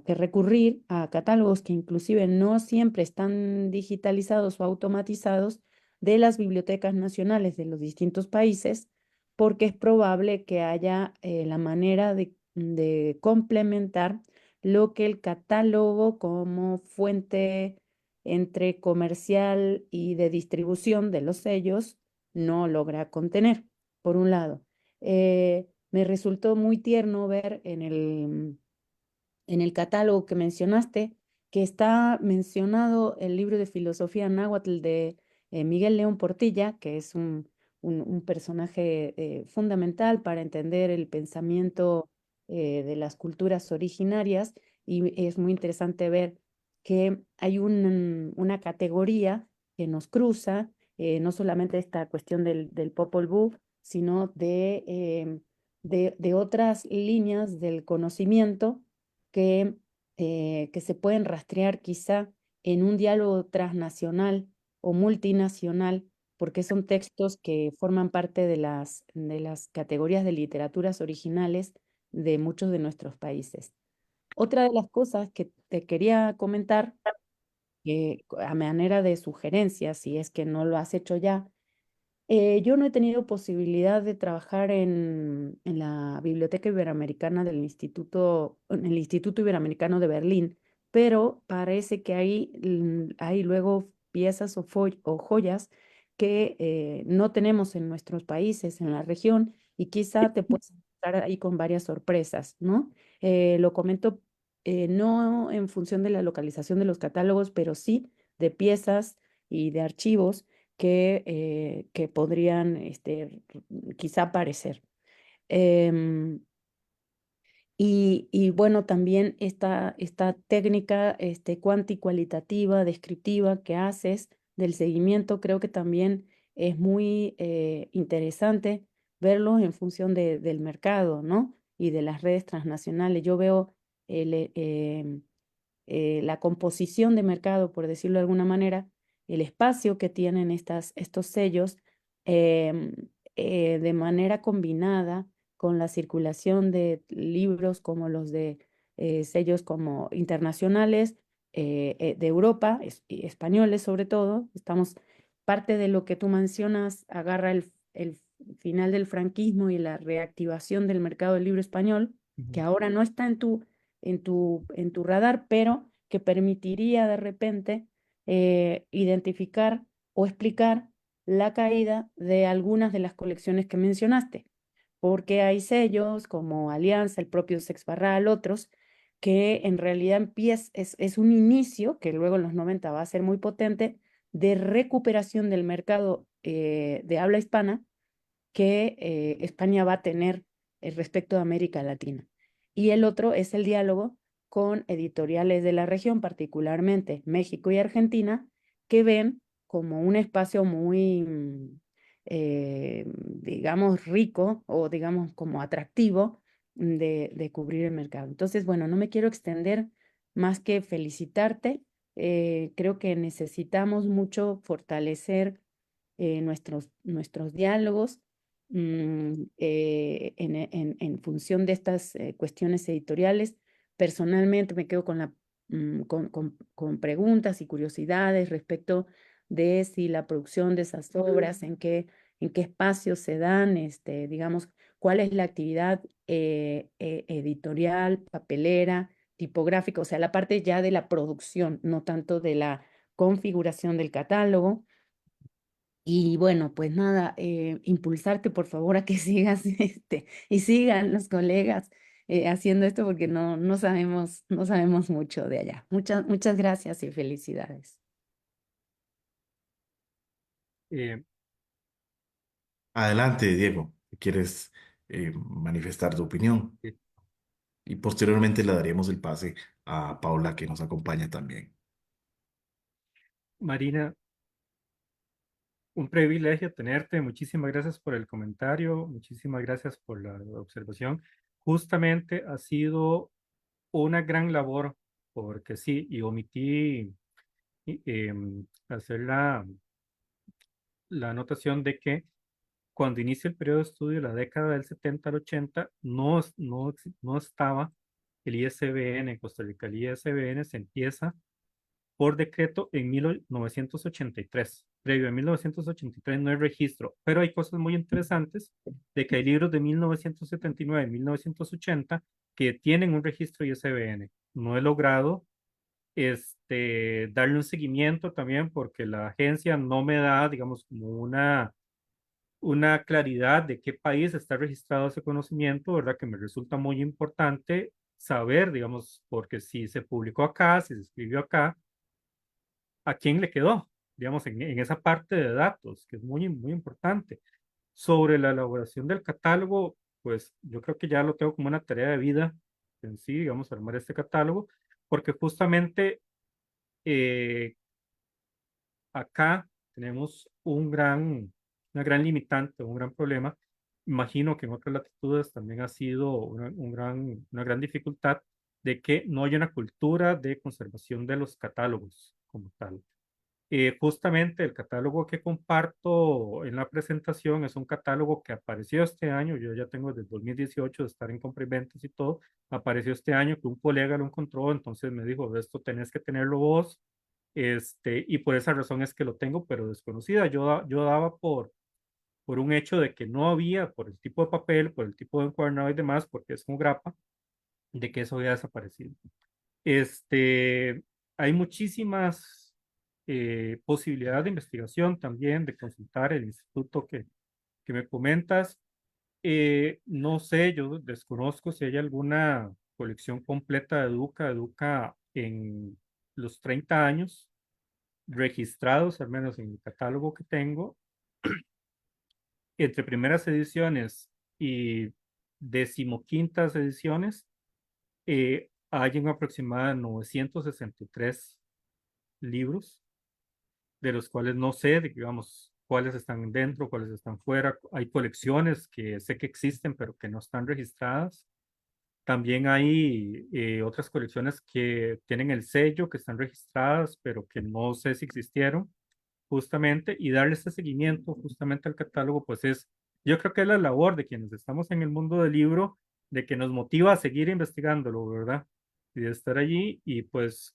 que recurrir a catálogos que inclusive no siempre están digitalizados o automatizados de las bibliotecas nacionales de los distintos países, porque es probable que haya la manera de complementar lo que el catálogo como fuente entre comercial y de distribución de los sellos no logra contener, por un lado. Me resultó muy tierno ver en el catálogo que mencionaste que está mencionado el libro de filosofía náhuatl de Miguel León Portilla, que es un personaje fundamental para entender el pensamiento de las culturas originarias, y es muy interesante ver que hay una categoría que nos cruza, no solamente esta cuestión del Popol Vuh, sino de otras líneas del conocimiento que se pueden rastrear quizá en un diálogo transnacional o multinacional, porque son textos que forman parte de las categorías de literaturas originales de muchos de nuestros países. Otra de las cosas que te quería comentar a manera de sugerencia, si es que no lo has hecho ya, yo no he tenido posibilidad de trabajar en la Biblioteca Iberoamericana en el Instituto Iberoamericano de Berlín, pero parece que ahí hay luego piezas o joyas que no tenemos en nuestros países, en la región, y quizá te puedes estar ahí con varias sorpresas, ¿no? Lo comento no en función de la localización de los catálogos, pero sí de piezas y de archivos que podrían quizá aparecer. Em, y bueno, también esta técnica cuantitativa, descriptiva que haces del seguimiento, creo que también es muy interesante verlo en función del mercado, ¿no? Y de las redes transnacionales. Yo veo la composición de mercado, por decirlo de alguna manera, el espacio que tienen estos sellos em, de manera combinada con la circulación de libros como los de sellos como internacionales de Europa, y españoles sobre todo. Parte de lo que tú mencionas, agarra el final del franquismo y la reactivación del mercado del libro español, que ahora no está en tu radar, pero que permitiría de repente identificar o explicar la caída de algunas de las colecciones que mencionaste, porque hay sellos como Alianza, el propio Sex Barral, otros, que en realidad es un inicio, que luego en los 90 va a ser muy potente, de recuperación del mercado de habla hispana que España va a tener respecto a América Latina. Y el otro es el diálogo con editoriales de la región, particularmente México y Argentina, que ven como un espacio muy, digamos, rico o digamos como atractivo de cubrir el mercado. Entonces, bueno, no me quiero extender más que felicitarte. Creo que necesitamos mucho fortalecer nuestros diálogos en función de estas cuestiones editoriales. Personalmente me quedo con preguntas y curiosidades respecto de si la producción de esas obras, en qué espacios se dan, digamos, cuál es la actividad editorial, papelera, tipográfica, o sea, la parte ya de la producción, no tanto de la configuración del catálogo. Y bueno, pues nada, impulsarte por favor a que sigas y sigan los colegas haciendo esto porque no sabemos mucho de allá. Muchas gracias y felicidades. Eh, Adelante, Diego, si quieres manifestar tu opinión eh, y posteriormente le daríamos el pase a Paula que nos acompaña también. Marina, un privilegio tenerte. Muchísimas gracias por el comentario, muchísimas gracias por la observación. Justamente ha sido una gran labor, porque sí, y omití hacer la anotación de que cuando inicia el periodo de estudio, la década del 70 al 80, no estaba el ISBN en Costa Rica. El ISBN se empieza por decreto en 1983. Previo a 1983 no hay registro, pero hay cosas muy interesantes de que hay libros de 1979 y 1980 que tienen un registro ISBN. No he logrado darle un seguimiento también porque la agencia no me da, digamos, como una claridad de qué país está registrado ese conocimiento, ¿verdad? Que me resulta muy importante saber, digamos, porque si se publicó acá, si se escribió acá, ¿a quién le quedó? Digamos, en esa parte de datos, que es muy, muy importante. Sobre la elaboración del catálogo, pues yo creo que ya lo tengo como una tarea de vida en sí, digamos, armar este catálogo, porque justamente eh, acá tenemos una gran limitante, un gran problema. Imagino que en otras latitudes también ha sido una gran dificultad de que no haya una cultura de conservación de los catálogos como tal. Justamente el catálogo que comparto en la presentación es un catálogo que apareció este año, yo ya tengo desde 2018 de estar en compra y ventas y todo, apareció este año que un colega lo encontró, entonces me dijo, esto tenés que tenerlo vos, Y por esa razón es que lo tengo, pero desconocida. Yo daba por un hecho de que no había, por el tipo de papel, por el tipo de encuadernado y demás, porque es como grapa, de que eso había desaparecido. Este, Hay muchísimas posibilidades de investigación también, de consultar el instituto que me comentas. No sé, yo desconozco si hay alguna colección completa de Educa en los 30 años registrados, al menos en el catálogo que tengo, entre primeras ediciones y decimoquintas ediciones, hay un aproximado de 963 libros, de los cuales no sé, digamos, cuáles están dentro, cuáles están fuera. Hay colecciones que sé que existen, pero que no están registradas. También hay otras colecciones que tienen el sello, que están registradas, pero que no sé si existieron justamente, y darle este seguimiento justamente al catálogo, pues yo creo que es la labor de quienes estamos en el mundo del libro, de que nos motiva a seguir investigándolo, ¿verdad? Y de estar allí, y pues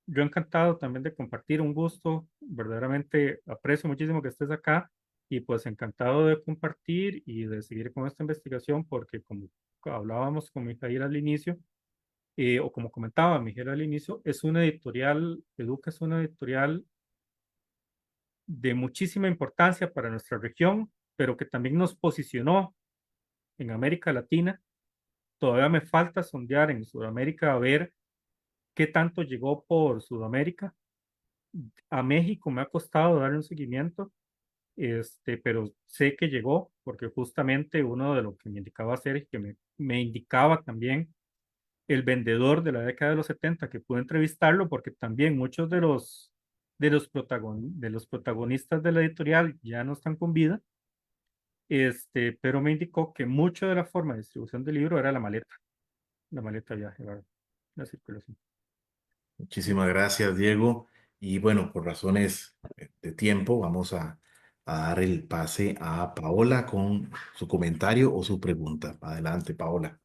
yo encantado también de compartir, un gusto, verdaderamente aprecio muchísimo que estés acá, y pues encantado de compartir y de seguir con esta investigación, porque como hablábamos con Mijail al inicio, o como comentaba Miguel al inicio, es una editorial, Educa es una editorial de muchísima importancia para nuestra región, pero que también nos posicionó en América Latina. Todavía me falta sondear en Sudamérica a ver qué tanto llegó por Sudamérica. A México me ha costado darle un seguimiento, pero sé que llegó porque justamente uno de lo que me indicaba hacer y que me indicaba también el vendedor de la década de los 70 que pude entrevistarlo, porque también muchos de los protagonistas de la editorial ya no están con vida, pero me indicó que mucho de la forma de distribución del libro era la maleta viaje, ¿verdad? La circulación. Muchísimas gracias, Diego. Y bueno, por razones de tiempo, vamos a dar el pase a Paola con su comentario o su pregunta. Adelante, Paola.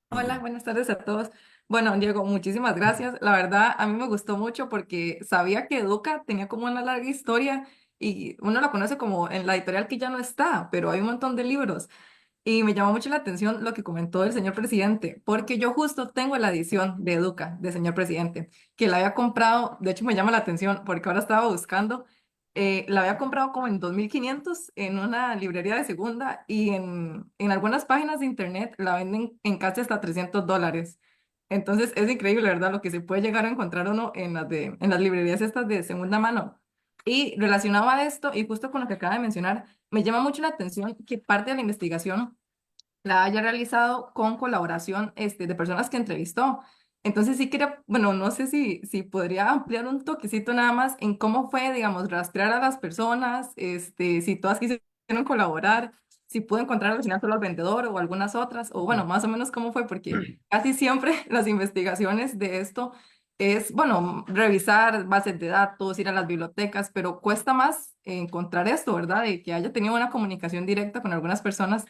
Hola, buenas tardes a todos. Bueno, Diego, muchísimas gracias. La verdad, a mí me gustó mucho porque sabía que Educa tenía como una larga historia y uno la conoce como en la editorial que ya no está, pero hay un montón de libros. Y me llamó mucho la atención lo que comentó el señor presidente, porque yo justo tengo la edición de Educa, de señor presidente, que la había comprado, de hecho me llama la atención porque ahora estaba buscando, la había comprado como en 2.500 en una librería de segunda y en algunas páginas de internet la venden en casi hasta $300. Entonces es increíble, ¿verdad? Lo que se puede llegar a encontrar uno en las librerías estas de segunda mano. Y relacionado a esto, y justo con lo que acaba de mencionar, me llama mucho la atención que parte de la investigación la haya realizado con colaboración de personas que entrevistó. Entonces sí quería, bueno, no sé si podría ampliar un toquecito nada más en cómo fue, digamos, rastrear a las personas, si todas quisieron colaborar, si pudo encontrar al final solo al vendedor o algunas otras, o bueno, más o menos cómo fue, porque casi siempre las investigaciones de esto es, bueno, revisar bases de datos, ir a las bibliotecas, pero cuesta más encontrar esto, ¿verdad? De que haya tenido una comunicación directa con algunas personas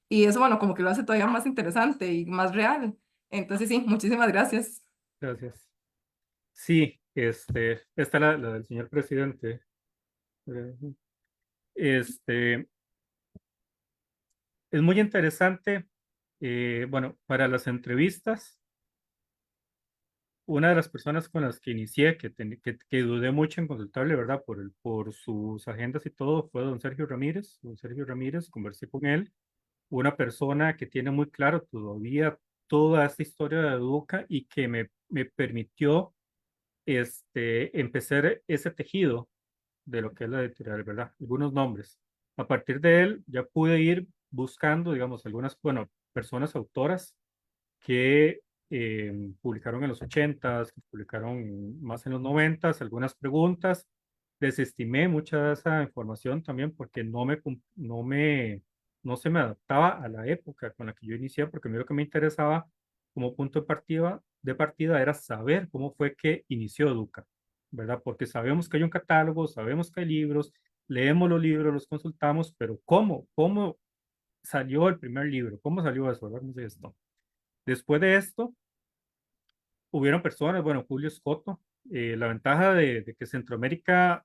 y eso, bueno, como que lo hace todavía más interesante y más real. Entonces, sí, muchísimas gracias. Gracias. Sí, esta es la del señor presidente. Eh, Este, es muy interesante. Bueno, para las entrevistas, una de las personas con las que inicié, que dudé mucho en consultarle, ¿verdad? Por sus agendas y todo, fue don Sergio Ramírez. Don Sergio Ramírez, conversé con él, una persona que tiene muy claro todavía toda esta historia de Educa y que me permitió empezar ese tejido de lo que es la editorial, ¿verdad? Algunos nombres. A partir de él ya pude ir buscando, digamos, algunas, bueno, personas autoras que publicaron en los 80s, que publicaron más en los 90s, algunas preguntas. Desestimé mucha de esa información también porque no se me adaptaba a la época con la que yo inicié, porque a mí lo que me interesaba como punto de partida era saber cómo fue que inició Educa, ¿verdad? Porque sabemos que hay un catálogo, sabemos que hay libros, leemos los libros, los consultamos, pero ¿cómo salió el primer libro? ¿Cómo salió eso? Hablamos de esto. Después de esto, hubieron personas, bueno, Julio Escoto, La ventaja de que Centroamérica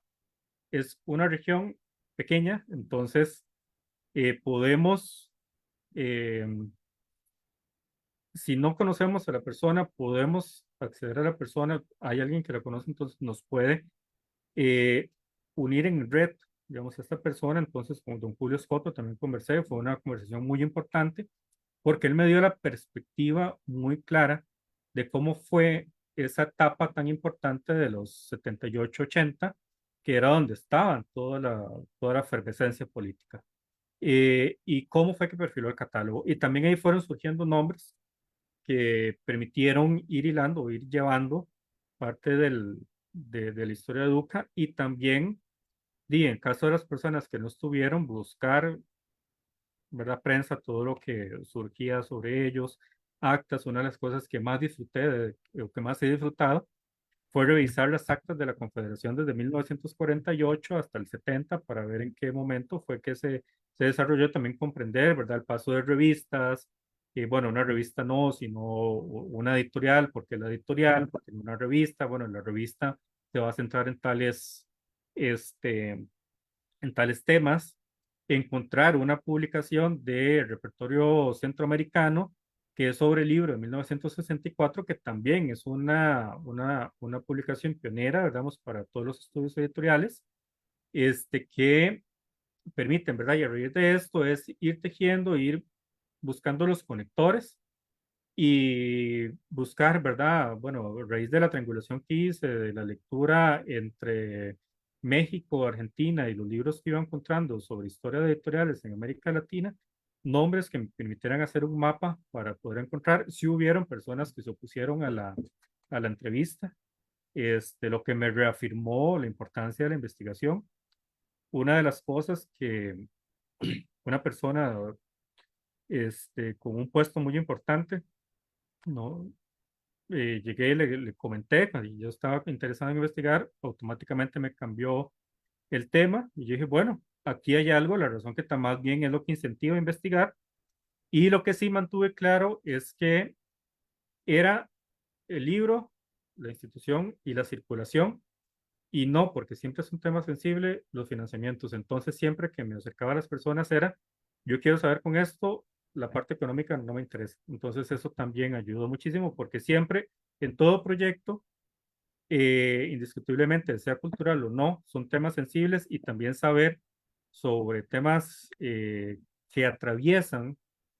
es una región pequeña, entonces podemos, eh, si no conocemos a la persona, podemos acceder a la persona, hay alguien que la conoce, entonces nos puede eh, unir en red, digamos, a esta persona. Entonces, con don Julio Escoto también conversé, fue una conversación muy importante, porque él me dio la perspectiva muy clara de cómo fue esa etapa tan importante de los 78-80, que era donde estaban toda la efervescencia política. Y cómo fue que perfiló el catálogo. Y también ahí fueron surgiendo nombres que permitieron ir hilando, ir llevando parte de la historia de Duca, y también, en caso de las personas que no estuvieron, buscar, ¿verdad? Prensa, todo lo que surgía sobre ellos, actas. Una de las cosas que más disfruté, o que más he disfrutado, fue revisar las actas de la Confederación desde 1948 hasta el 70 para ver en qué momento fue que se desarrolló, también comprender, ¿verdad? El paso de revistas, y bueno, una revista no, sino una editorial. ¿Porque la editorial? Porque en una revista, bueno, la revista se va a centrar este, en tales temas. Encontrar una publicación de repertorio centroamericano que es sobre el libro de 1964, que también es una publicación pionera, digamos, para todos los estudios editoriales, que permiten, ¿verdad? Y a raíz de esto es ir tejiendo, ir buscando los conectores y buscar, ¿verdad? Bueno, a raíz de la triangulación que hice, de la lectura entre México, Argentina y los libros que iba encontrando sobre historia de editoriales en América Latina, nombres que me permitieran hacer un mapa para poder encontrar si hubieron personas que se opusieron a la entrevista, lo que me reafirmó la importancia de la investigación. Una de las cosas que una persona con un puesto muy importante, ¿no? Llegué y le comenté, y yo estaba interesado en investigar, automáticamente me cambió el tema y yo dije, bueno, aquí hay algo, la razón que está más bien es lo que incentiva a investigar. Y lo que sí mantuve claro es que era el libro, la institución y la circulación, y no, porque siempre es un tema sensible, los financiamientos. Entonces, siempre que me acercaba a las personas era, yo quiero saber con esto, la parte económica no me interesa. Entonces, eso también ayudó muchísimo, porque siempre, en todo proyecto, indiscutiblemente, sea cultural o no, son temas sensibles, y también saber sobre temas que atraviesan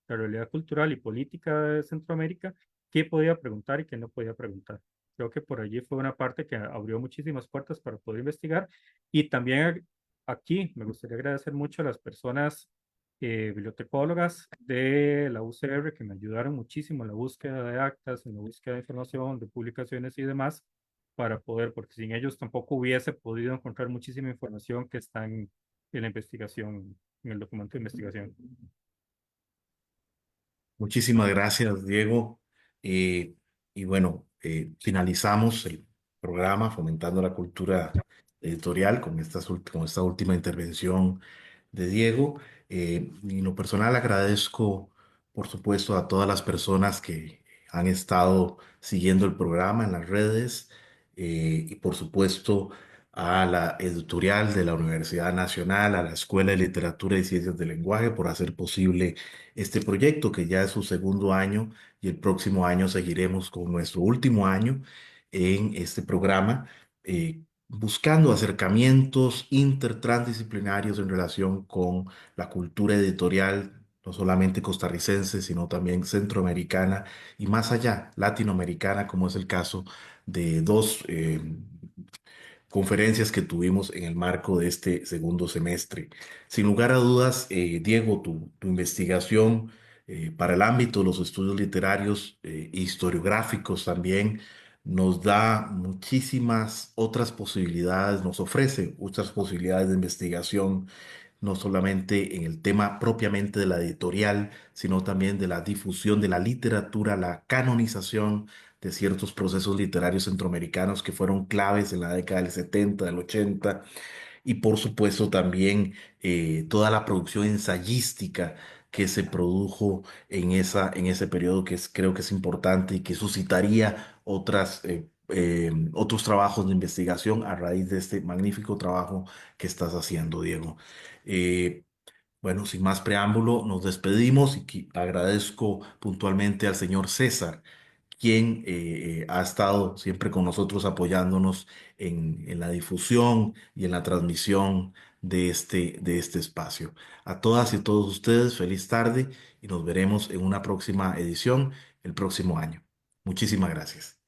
la realidad cultural y política de Centroamérica, qué podía preguntar y qué no podía preguntar. Creo que por allí fue una parte que abrió muchísimas puertas para poder investigar. Y también aquí me gustaría agradecer mucho a las personas bibliotecólogas de la UCR, que me ayudaron muchísimo en la búsqueda de actas, en la búsqueda de información, de publicaciones y demás, para poder, porque sin ellos tampoco hubiese podido encontrar muchísima información que está en la investigación, en el documento de investigación. Muchísimas gracias, Diego. Eh, y bueno, finalizamos el programa Fomentando la Cultura Editorial con con esta última intervención de Diego. Y en lo personal agradezco, por supuesto, a todas las personas que han estado siguiendo el programa en las redes, y por supuesto a la editorial de la Universidad Nacional, a la Escuela de Literatura y Ciencias del Lenguaje por hacer posible este proyecto, que ya es su segundo año, y el próximo año seguiremos con nuestro último año en este programa, buscando acercamientos intertransdisciplinarios en relación con la cultura editorial, no solamente costarricense, sino también centroamericana y más allá, latinoamericana, como es el caso de dos conferencias que tuvimos en el marco de este segundo semestre. Sin lugar a dudas, Diego, tu investigación para el ámbito de los estudios literarios e historiográficos también nos da muchísimas otras posibilidades, nos ofrece otras posibilidades de investigación, no solamente en el tema propiamente de la editorial, sino también de la difusión de la literatura, la canonización de ciertos procesos literarios centroamericanos que fueron claves en la década del 70, del 80, y por supuesto también toda la producción ensayística que se produjo en ese periodo, creo que es importante y que suscitaría otras otros trabajos de investigación a raíz de este magnífico trabajo que estás haciendo, Diego. Eh, bueno, sin más preámbulo, nos despedimos y agradezco puntualmente al señor César, quien ha estado siempre con nosotros apoyándonos en la difusión y en la transmisión de este espacio. A todas y todos ustedes, feliz tarde y nos veremos en una próxima edición el próximo año. Muchísimas gracias.